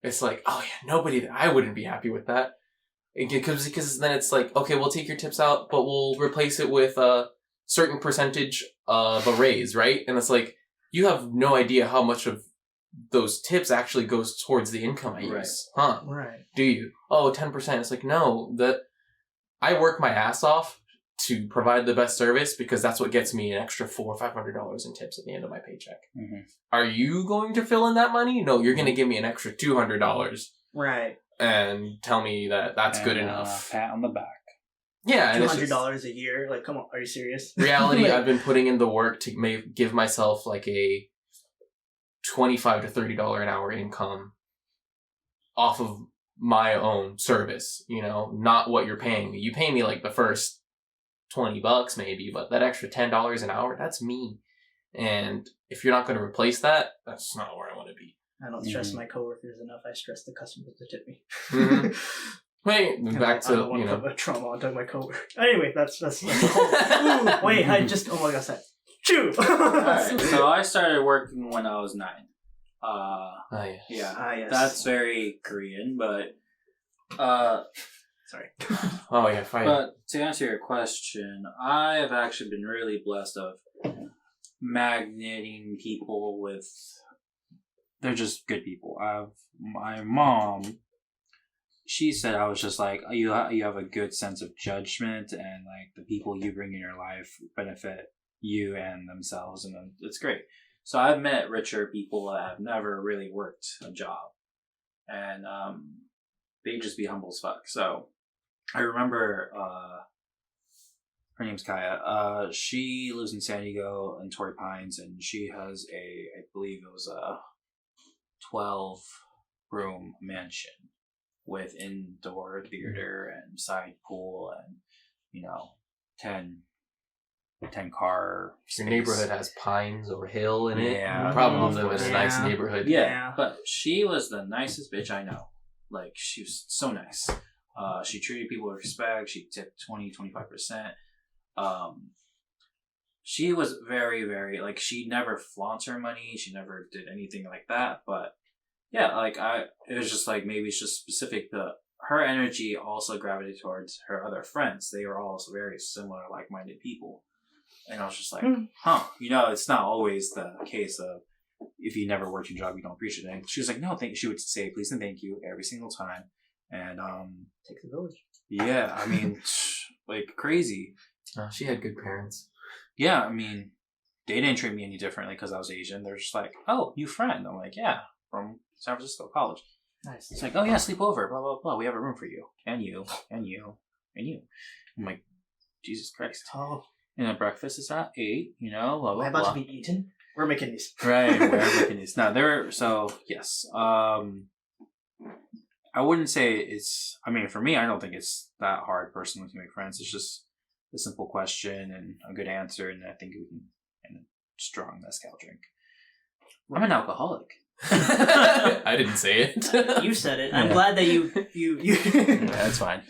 it's oh yeah, I wouldn't be happy with that. Because then it's okay, we'll take your tips out, but we'll replace it with a certain percentage of a raise, right? And it's you have no idea how much of those tips actually goes towards the income I use. Huh? Right. Do you? Oh, 10%. It's no, I work my ass off to provide the best service because that's what gets me an extra $400 or $500 in tips at the end of my paycheck. Mm-hmm. Are you going to fill in that money? No, you're going to give me an extra $200. Right. And tell me that that's good enough. Pat on the back. Yeah. $200 a year? Come on, are you serious? Reality, I've been putting in the work to give myself a $25 to $30 an hour income off of my own service, not what you're paying me. You pay me the first $20 maybe, but that extra $10 an hour, that's me. And if you're not going to replace that, that's not where I want to be. I don't stress my coworkers enough. I stress the customers to tip me. Mm-hmm. Wait, back to, I don't want to put a trauma onto my coworker. Anyway, that's the whole... Ooh, wait, oh my gosh, that... Chew! Alright, so I started working when I was 9. Yes. Yeah. Yes. That's very Korean, but... Sorry. Oh, yeah, fine. But to answer your question, I have actually been really blessed of magneting people with... They're just good people. My mom, she said I was just you have a good sense of judgment, and the people you bring in your life benefit you and themselves, and it's great. So I've met richer people that have never really worked a job, and they just be humble as fuck. So I remember Her name's Kaya. She lives in San Diego and Torrey Pines, and she has I believe it was a 12-room mansion with indoor theater and side pool and, 10 car Your neighborhood has pines or hill in it. Yeah. You probably live in a nice Yeah. neighborhood. Yeah, but she was the nicest bitch I know. Like, she was so nice. She treated people with respect. She tipped 20-25%. She was very, very, like, she never flaunts her money. She never did anything like that. But yeah, like, it was just like, maybe it's just specific to her energy also gravitated towards her other friends. They were also very similar, like-minded people. And I was just like, it's not always the case of if you never worked your job, you don't appreciate it. She was like, no, she would say please and thank you every single time. And, Take the village. yeah, I mean, like crazy. She had good parents. Yeah, I mean, they didn't treat me any differently because I was Asian. They're just like, oh, new friend. I'm like, yeah, from San Francisco College. Nice. It's like, oh yeah, sleep over, blah, blah, blah. We have a room for you. And you, and you, and you. I'm like, Jesus Christ. Oh, And then breakfast is at 8, blah, blah, am I blah. about to be eaten? We're making these. Right, we're making these. Now, yes. I wouldn't say for me, I don't think it's that hard personally to make friends. It's just a simple question and a good answer, and I think we can, and a strong mezcal drink. I'm an alcoholic. I didn't say it. You said it. I'm Yeah. glad that you. Yeah, that's fine.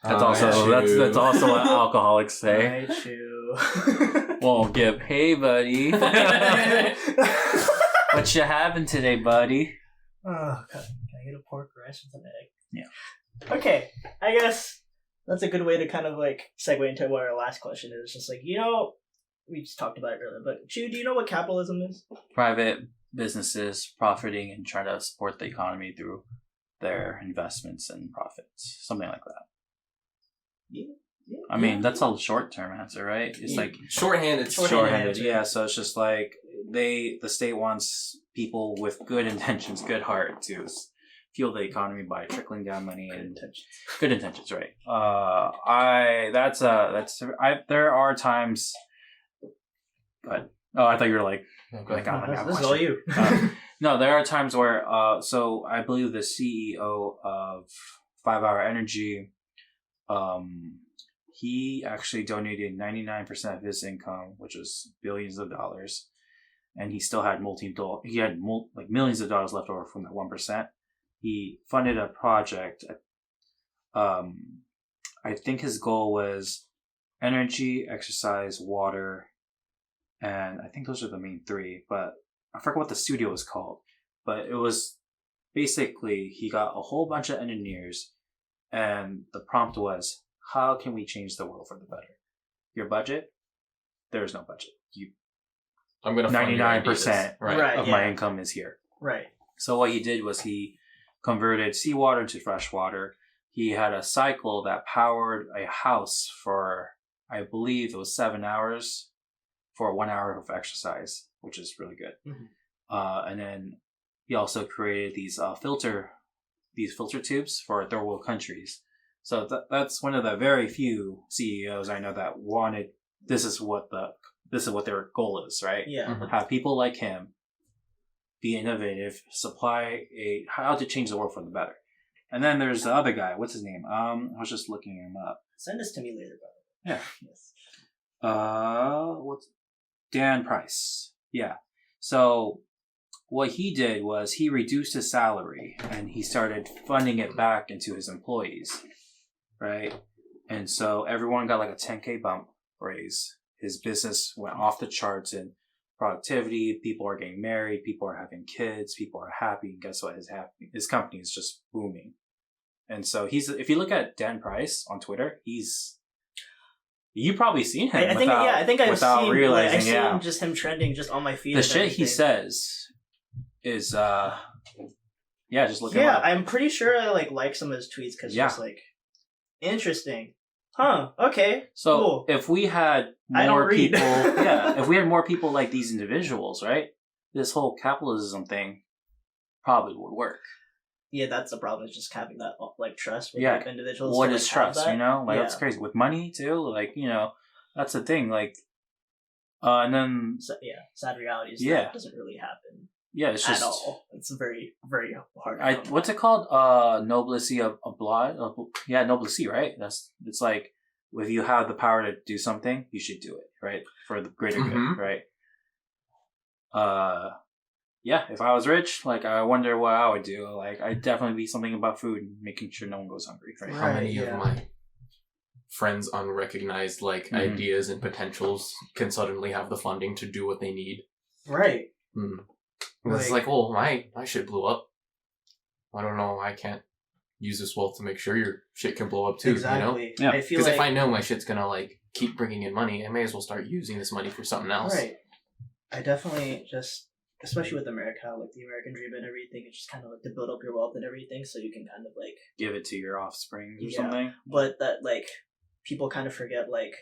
That's Alright, also Chew. that's also what alcoholics say. Right, Chew. Won't give. Hey, buddy. What you having today, buddy? Oh god, can I get a pork rice with an egg? Yeah. Okay, I guess that's a good way to kind of like segue into what our last question is. Just like we just talked about it earlier, but Chew, do you know what capitalism is? Private businesses profiting and trying to support the economy through their investments and profits, something like that. Yeah. I mean, that's a short-term answer, right? It's like shorthanded. shorthanded. answer. Yeah, so it's just like the state wants people with good intentions, good heart to fuel the economy by trickling down money and good intentions, right? There are times, but I thought you were like, Okay. This is all you. no, there are times where, so I believe the CEO of 5 Hour Energy, he actually donated 99% of his income, which was billions of dollars, and he still had millions of dollars left over from that 1%. He funded a project. I think his goal was energy, exercise, water, and I think those are the main 3, but I forgot what the studio was called. But it was basically, he got a whole bunch of engineers, and the prompt was, how can we change the world for the better? Your budget? There is no budget. I'm going to 99% Right. of my income is here. Right. So what he did was he converted seawater into fresh water. He had a cycle that powered a house for, I believe it was 7 hours for 1 hour of exercise, which is really good. Mm-hmm. And then he also created these filter tubes for third world countries. So that's one of the very few CEOs I know that wanted. This is what their goal is, right? Yeah. Mhm. Have people like him be innovative, how to change the world for the better. And then there's the other guy. What's his name? I was just looking him up. Send this to me later, brother. Yeah. Yes. What's Dan Price? Yeah. So what he did was he reduced his salary and he started funding it back into his employees, right? And so everyone got like a 10K bump raise. His business went off the charts in productivity. People are getting married. People are having kids. People are happy. And guess what? His company is just booming. And so if you look at Dan Price on Twitter, you've probably seen him. I think I've without seen. realizing, I've seen just him trending just on my feed. the and shit he everything. says is just look him Yeah, up. I'm pretty sure I like some of his tweets because Yeah. it's like interesting. Huh? Okay. So cool. if we had I don't more read. people, if we had more people like these individuals, right, this whole capitalism thing probably would work. Yeah, that's the problem. Is just having that like trust with Yeah. like, individuals. What to, is like, trust? have that. You know, like Yeah. that's crazy with money too. Like that's the thing. Like, and then So, sad reality is Yeah. that doesn't really happen it's just at all. It's very, very hard. to come what's by. it called? Noblesse oblige. Noblesse, right? It's like if you have the power to do something, you should do it, right? For the greater Mhm. good, right? If I was rich, like I wonder what I would do. Like I'd definitely be something about food, and making sure no one goes hungry, right? How many yeah. of my friends' unrecognized like Mhm. ideas and potentials can suddenly have the funding to do what they need? Right. It's like, well, my shit blew up. I don't know. I can't use this wealth to make sure your shit can blow up too. Exactly. Yeah. I feel Because like if I know my shit's gonna like keep bringing in money, I may as well start using this money for something else. right. I definitely just, especially with America, how, like the American dream and everything, it's just kind of like to build up your wealth and everything, so you can kind of like. Give it to your offspring or Yeah. something. But that like people kind of forget like,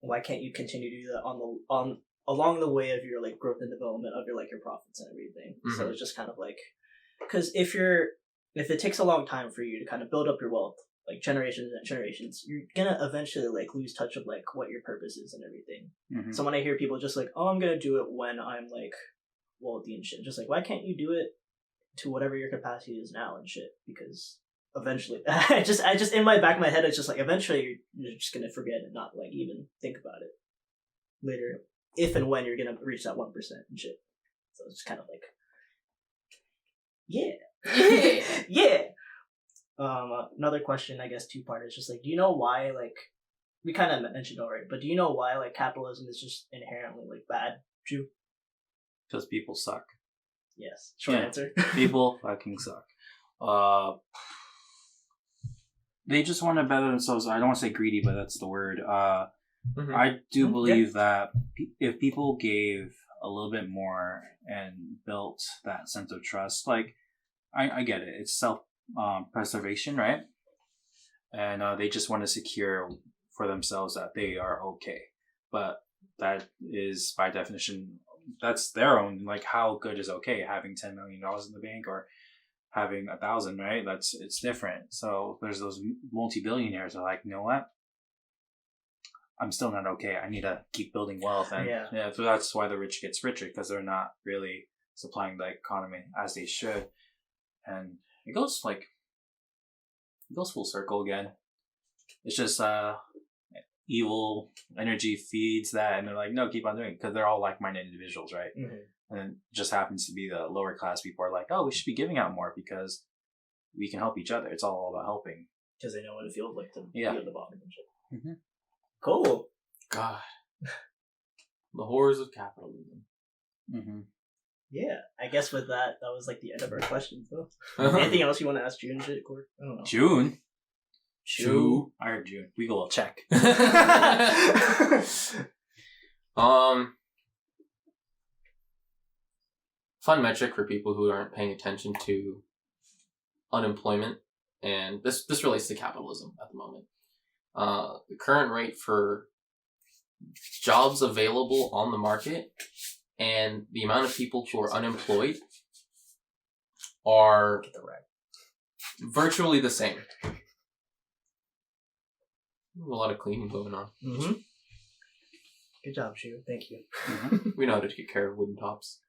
why can't you continue to do that on along the way of your like growth and development of your like your profits and everything. So Mhm. it's just kind of like, because if it takes a long time for you to kind of build up your wealth, like generations and generations, you're gonna eventually like lose touch of like what your purpose is and everything. Mhm. So when I hear people just like, oh, I'm gonna do it when I'm like wealthy and shit, just like, why can't you do it to whatever your capacity is now and shit? Because eventually, I just in my back of my head, it's just like eventually you're just gonna forget and not like even think about it later, if and when you're gonna reach that 1% and shit. So it's kind of like, yeah, yeah. Another question, I guess, two-part is just like, do you know why, like, we kind of mentioned already, but do you know why, like, capitalism is just inherently, like, bad, Jew? Because people suck. Yes. Short Yeah. answer. People fucking suck. They just want to better themselves. I don't want to say greedy, but that's the word. Mhm. I do Yeah. believe that if people gave a little bit more and built that sense of trust, like I get it, it's self preservation, right? And they just want to secure for themselves that they are okay. But that is by definition, that's their own. Like, how good is okay? Having $10 million in the bank or having 1,000, right? It's different. So there's those multi-billionaires that are like, you know what? I'm still not okay. I need to keep building wealth, and so that's why the rich gets richer, because they're not really supplying the economy as they should, and it goes full circle again. It's just evil energy feeds that, and they're like, no, keep on doing it, because they're all like-minded individuals, right? Mm-hmm. And it just happens to be the lower class people are like, oh, we should be giving out more because we can help each other. It's all about helping. Because they know what it feels like to be Yeah. at the bottom and shit. Mm-hmm. Cool. God. The horrors of capitalism. Mm-hmm. Yeah, I guess with that was like the end of our questions. Though. Anything else you want to ask June and shit, Cord? I don't know. June. Chew. I heard June. We go check. Fun metric for people who aren't paying attention to unemployment, and this relates to capitalism at the moment. The current rate for jobs available on the market and the amount of people who are unemployed are virtually the same. A lot of cleaning going on. Mm-hmm. Good job, Chew. Thank you. Mm-hmm. We know how to take care of wooden tops.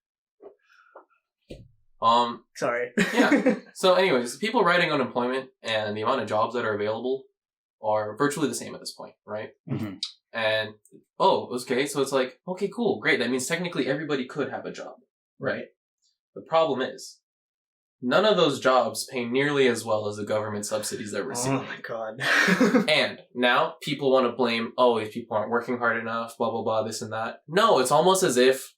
Sorry. Yeah. So anyways, the people writing unemployment and the amount of jobs that are available are virtually the same at this point, right? Mm-hmm. And, okay, so it's like, okay, cool, great. That means technically everybody could have a job. Right. The problem is, none of those jobs pay nearly as well as the government subsidies that we're seeing. Oh my god. And now people want to blame, if people aren't working hard enough, blah, blah, blah, this and that. No, it's almost as if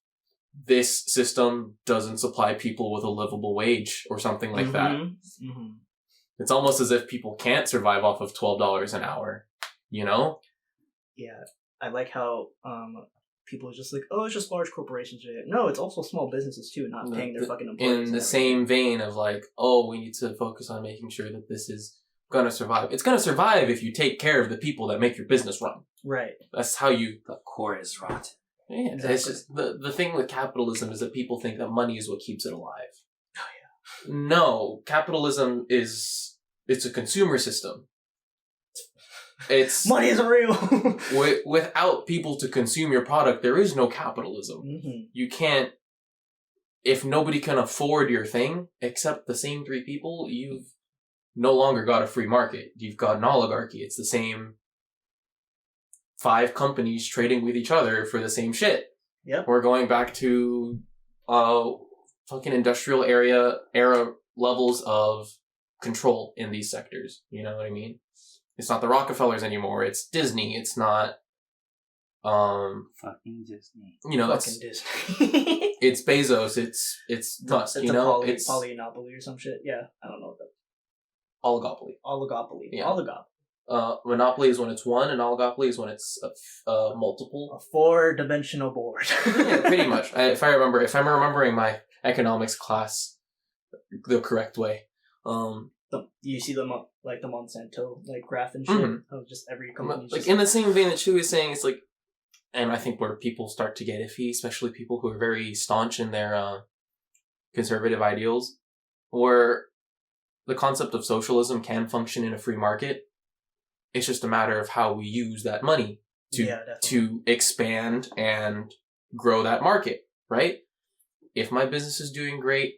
this system doesn't supply people with a livable wage or something like that. Mm-hmm. It's almost as if people can't survive off of $12 an hour, you know? Yeah. I like how people are just like, it's just large corporations. No, it's also small businesses too, not paying their fucking employees. In the same vein of like, we need to focus on making sure that this is going to survive. It's going to survive if you take care of the people that make your business run. Right. That's how you... The core is rotten. Yeah, Exactly. It's just the thing with capitalism is that people think that money is what keeps it alive. Oh, yeah. No, capitalism it's a consumer system. It's Money isn't real. without people to consume your product, there is no capitalism. Mm-hmm. You can't. If nobody can afford your thing except the same 3 people, you've no longer got a free market. You've got an oligarchy. It's the same 5 companies trading with each other for the same shit. Yep. We're going back to fucking industrial era levels of control in these sectors. You know what I mean? It's not the Rockefellers anymore. It's Disney. It's not fucking Disney. You know, Fucking Disney. it's Bezos. It's Musk. It's you a know, it's polymonopoly or some shit. Yeah, I don't know what that. oligopoly. Oligopoly. Yeah. Oligopoly. Monopoly is when it's one, and oligopoly is when it's multiple. A 4-dimensional board. Yeah, pretty much. If I'm remembering my economics class the correct way. You see the Monsanto graph and shit of just every company. In the same vein that Chewey was saying, it's like, and I think where people start to get iffy, especially people who are very staunch in their conservative ideals, where the concept of socialism can function in a free market. It's just a matter of how we use that money to expand and grow that market, right? If my business is doing great,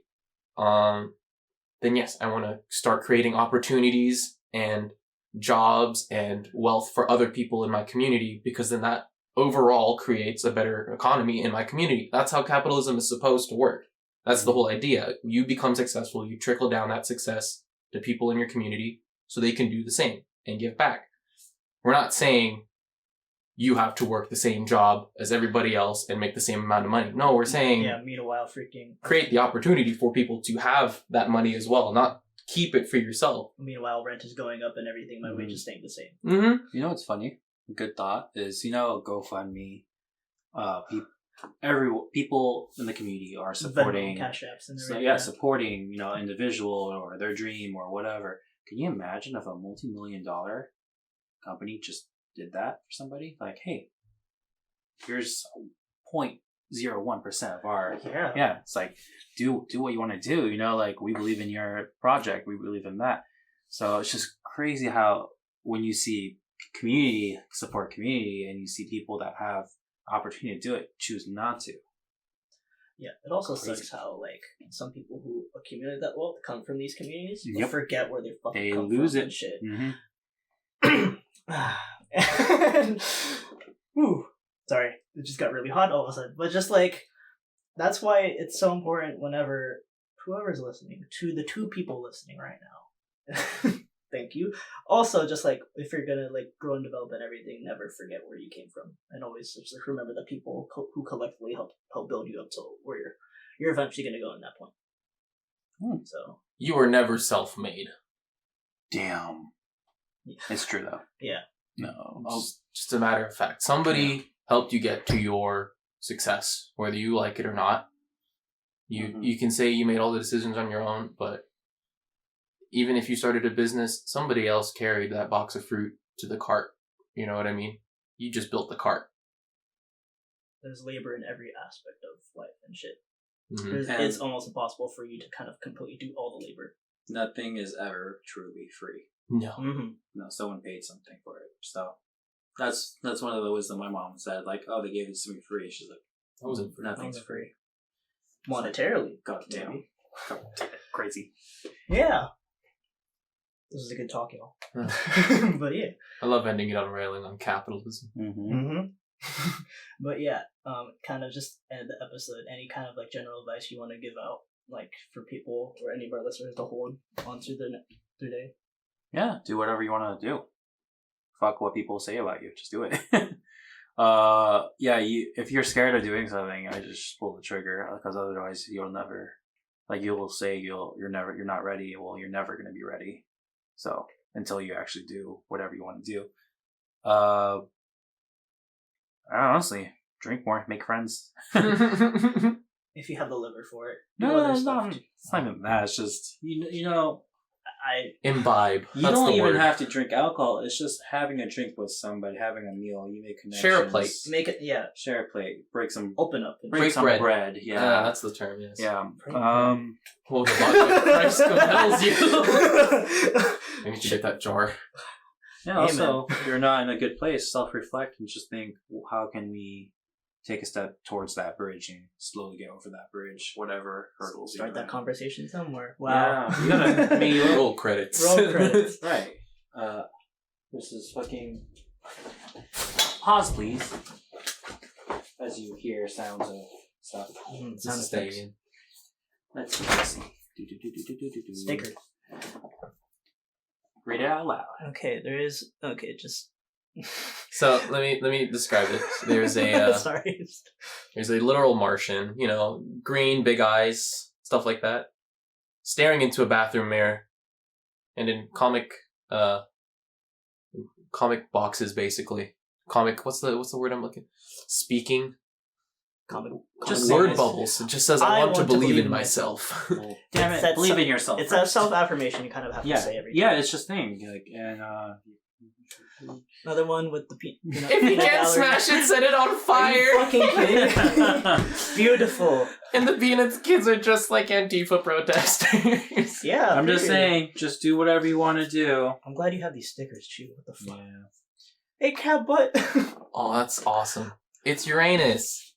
then yes, I want to start creating opportunities and jobs and wealth for other people in my community, because then that overall creates a better economy in my community. That's how capitalism is supposed to work. That's the whole idea. You become successful, you trickle down that success to people in your community so they can do the same and give back. We're not saying you have to work the same job as everybody else and make the same amount of money. No, we're saying meanwhile, freaking create the opportunity for people to have that money as well, not keep it for yourself. Meanwhile, rent is going up and everything. My wage is staying the same. Mm-hmm. You know what's funny? A good thought is, GoFundMe. People in the community are supporting Venmo, Cash Apps, and supporting individual or their dream or whatever. Can you imagine if a multi-million-dollar company just did that for somebody? Like, hey, here's 0.01% of our it's like do what you want to do. We believe in your project, we believe in that. So it's just crazy how when you see community support community and you see people that have opportunity to do it choose not to. Yeah, it also sucks how some people who accumulate that wealth come from these communities but forget where they fucking lose from it and shit. Mm-hmm. Whew, sorry, it just got really hot all of a sudden. But just that's why it's so important whenever whoever's listening, to the 2 people listening right now. Thank you. Also, just if you're gonna grow and develop and everything, never forget where you came from, and always just remember the people who collectively help build you up to where you're eventually gonna go in that point. So you were never self-made. Damn. Yeah. It's true though. Yeah. No. Just a matter of fact. Somebody helped you get to your success, whether you like it or not. You can say you made all the decisions on your own, but even if you started a business, somebody else carried that box of fruit to the cart. You know what I mean? You just built the cart. There's labor in every aspect of life and shit. Mm-hmm. It's almost impossible for you to kind of completely do all the labor. Nothing is ever truly free. No. Mm-hmm. No, someone paid something for it. So that's one of the wisdom my mom said. They gave it to me free. She's like, that wasn't free. Nothing's free. Monetarily. God damn. Crazy. Yeah. This is a good talk, y'all. But yeah. I love ending it on railing on capitalism. But yeah, kind of just end the episode. Any kind of general advice you want to give out, for people or any of our listeners to hold on to their day? Yeah, do whatever you want to do. Fuck what people say about you. Just do it. If you're scared of doing something, I just pull the trigger, because otherwise you'll never, you will say you're not ready. Well, you're never going to be ready. So until you actually do whatever you want to do, honestly, drink more, make friends. If you have the liver for it. No, it's not even that. It's just Imbibe. You That's don't the even word. have to drink alcohol. It's just having a drink with somebody, having a meal. You make connections. Share a plate. make it, yeah, Share a plate. Break some. open up. And Break some bread. bread. Yeah, Yeah. that's the term. Yes. Yeah. Break Well, the vodka Christ compels you. Maybe you should get that jar. Yeah. Also, if you're not in a good place, self-reflect and just think, well, how can we take a step towards that bridge and slowly get over that bridge, whatever hurdles. Start you're that at. conversation somewhere. Wow. Yeah. You gotta. I mean, you Roll credits. Roll credits. Right. This is fucking. Pause, please. As you hear sounds of stuff. This Sound is effects. staying in. Let's see. Let's see. Do. Sticker. Read it out loud. Okay, there is. Okay, just. So let me describe it. There's a Sorry. there's a literal Martian, green, big eyes, stuff like that, staring into a bathroom mirror, and in comic boxes, basically. What's the word I'm looking? Speaking. Just Word say bubbles. It just says I want to believe in myself. Well, damn It's it! that Believe se- in yourself. It's that first. self affirmation you kind of have Yeah. to say every Yeah, time. it's just thing. Like, and Another one with the If you peanut can't allergy. smash it, set it on Are you fire. fucking kidding? Beautiful. And the Peanuts kids are just like Antifa protesters. Yeah. I'm just period. saying, just do whatever you want to do. I'm glad you have these stickers, Chew. What the fuck? Yeah. Hey, cat butt. Oh, that's awesome. It's Uranus.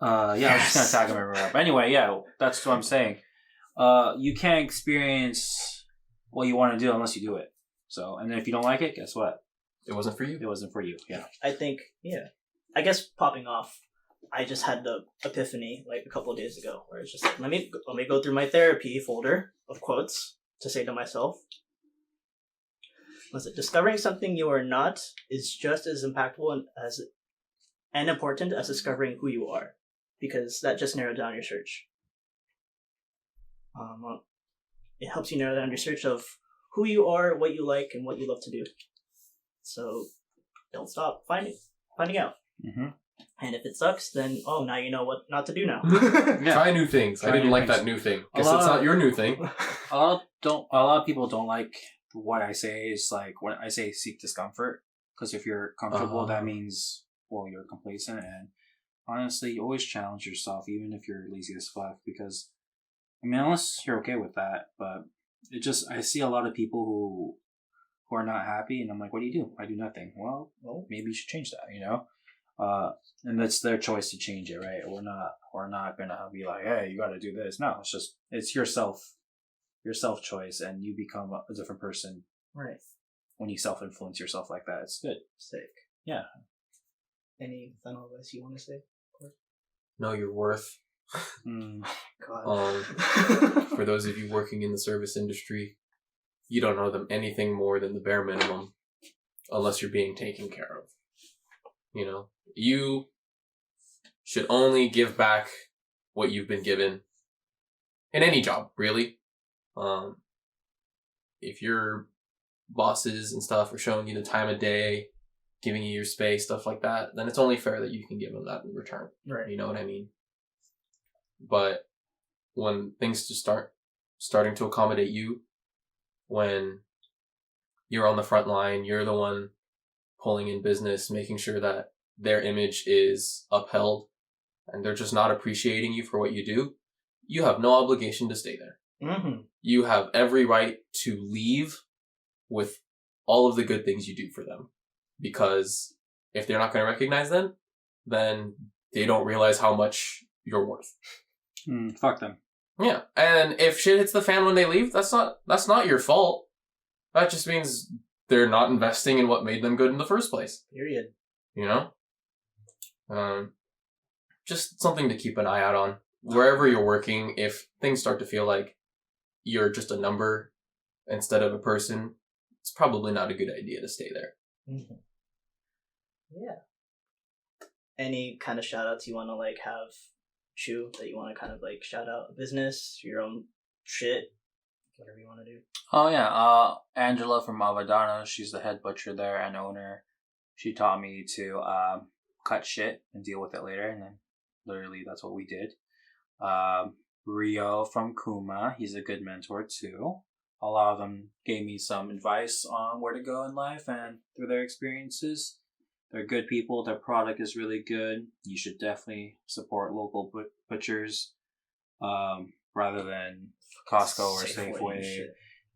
I was just gonna tag him everywhere. But anyway, yeah, that's what I'm saying. You can't experience what you want to do unless you do it. So, and then if you don't like it, guess what? It wasn't for you. It wasn't for you. Yeah. I think, yeah. I guess popping off, I just had the epiphany like a couple of days ago where it's just like, let me go through my therapy folder of quotes to say to myself, listen, discovering something you are not is just as impactful and important as discovering who you are, because that just narrowed down your search. It helps you narrow down your search of who you are, what you like, and what you love to do. So don't stop finding out. Mm-hmm. And if it sucks, then now you know what not to do now. Try new things. I Try didn't new like things. that new thing. A Guess lot it's of- not your new thing. A lot of people don't like what I say. Is like when I say seek discomfort, because if you're comfortable, that means you're complacent. And honestly, you always challenge yourself, even if you're lazy as fuck. Because I mean, unless you're okay with that, but I see a lot of people who are not happy, and I'm like, what do? I do nothing. Well, maybe you should change that. And it's their choice to change it, right? We're not gonna be like, hey, you got to do this. No, it's your self choice, and you become a different person Right. when you self-influence yourself like that. It's good. Sick. Yeah. Any final advice you want to say? Know your worth. God. For those of you working in the service industry, you don't know them anything more than the bare minimum, unless you're being taken care of. You should only give back what you've been given in any job, really. If your bosses and stuff are showing you the time of day, giving you your space, stuff like that, then it's only fair that you can give them that in return. Right. You know what I mean? But when things just starting to accommodate you, when you're on the front line, you're the one pulling in business, making sure that their image is upheld, and they're just not appreciating you for what you do, you have no obligation to stay there. Mm-hmm. You have every right to leave with all of the good things you do for them. Because if they're not going to recognize them, then they don't realize how much you're worth. Fuck them. Yeah. And if shit hits the fan when they leave, that's not your fault. That just means they're not investing in what made them good in the first place. Period. Just something to keep an eye out on. Wherever you're working, if things start to feel like you're just a number instead of a person, it's probably not a good idea to stay there. Mm-hmm. Yeah. Any kind of shout outs you want to have, Chew, that you want to kind of shout out a business, your own shit, whatever you want to do? Oh yeah, Angela from Avadano, she's the head butcher there and owner. She taught me to cut shit and deal with it later, and then literally that's what we did. Rio from Kuma. He's a good mentor too. A lot of them gave me some advice on where to go in life and through their experiences. They're good people. Their product is really good. You should definitely support local butchers rather than Costco or Safeway.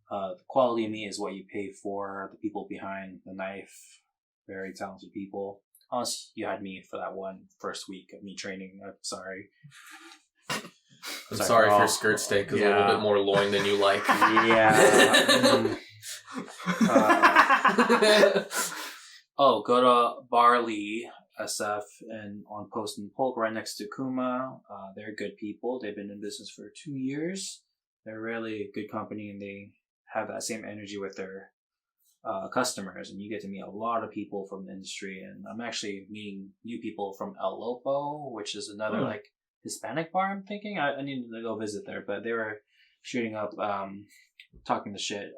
The quality of meat is what you pay for. The people behind the knife, very talented people. Unless you had me for that one first week of me training. I'm sorry. I'm sorry for skirt steak is a little bit more loin than you like. Yeah. Go to Barley SF and on Post and Polk right next to Kuma. They're good people. They've been in business for 2 years. They're really a good company and they have that same energy with their customers, and you get to meet a lot of people from the industry. And I'm actually meeting new people from El Lopo, which is another like Hispanic bar. I'm thinking I need to go visit there, but they were shooting up, talking the shit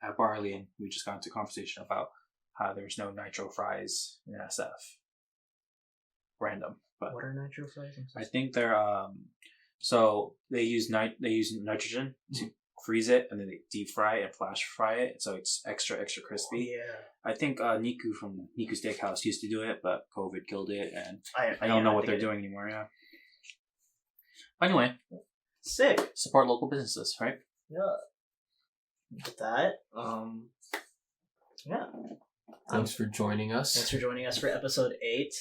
at Barley, and we just got into a conversation about how there's no nitro fries in SF. Random, but What are nitro fries? I think they're so they use nitrogen to freeze it, and then they deep fry and flash fry it, so it's extra crispy. Yeah. I think Niku from Niku Steakhouse used to do it, but COVID killed it, and I don't yeah, know what think they're doing anymore. Yeah. Anyway, Sick. support local businesses, right? Yeah. With that, yeah. Thanks for joining us. Thanks for joining us for episode 8.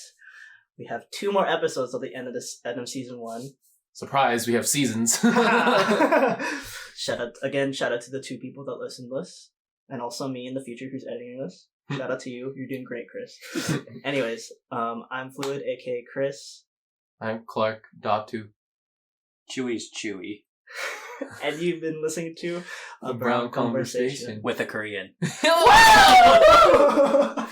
We have 2 more episodes till the end of season 1. Surprise, we have seasons. Shout out to the 2 people that listened to us, and also me in the future who's editing this. Shout out to you. You're doing great, Chris. Anyways, I'm Fluid, aka Chris. I'm Clark Datu. Chewey's Chewey And you've been listening to A Brown Conversation. with a Korean. Wow!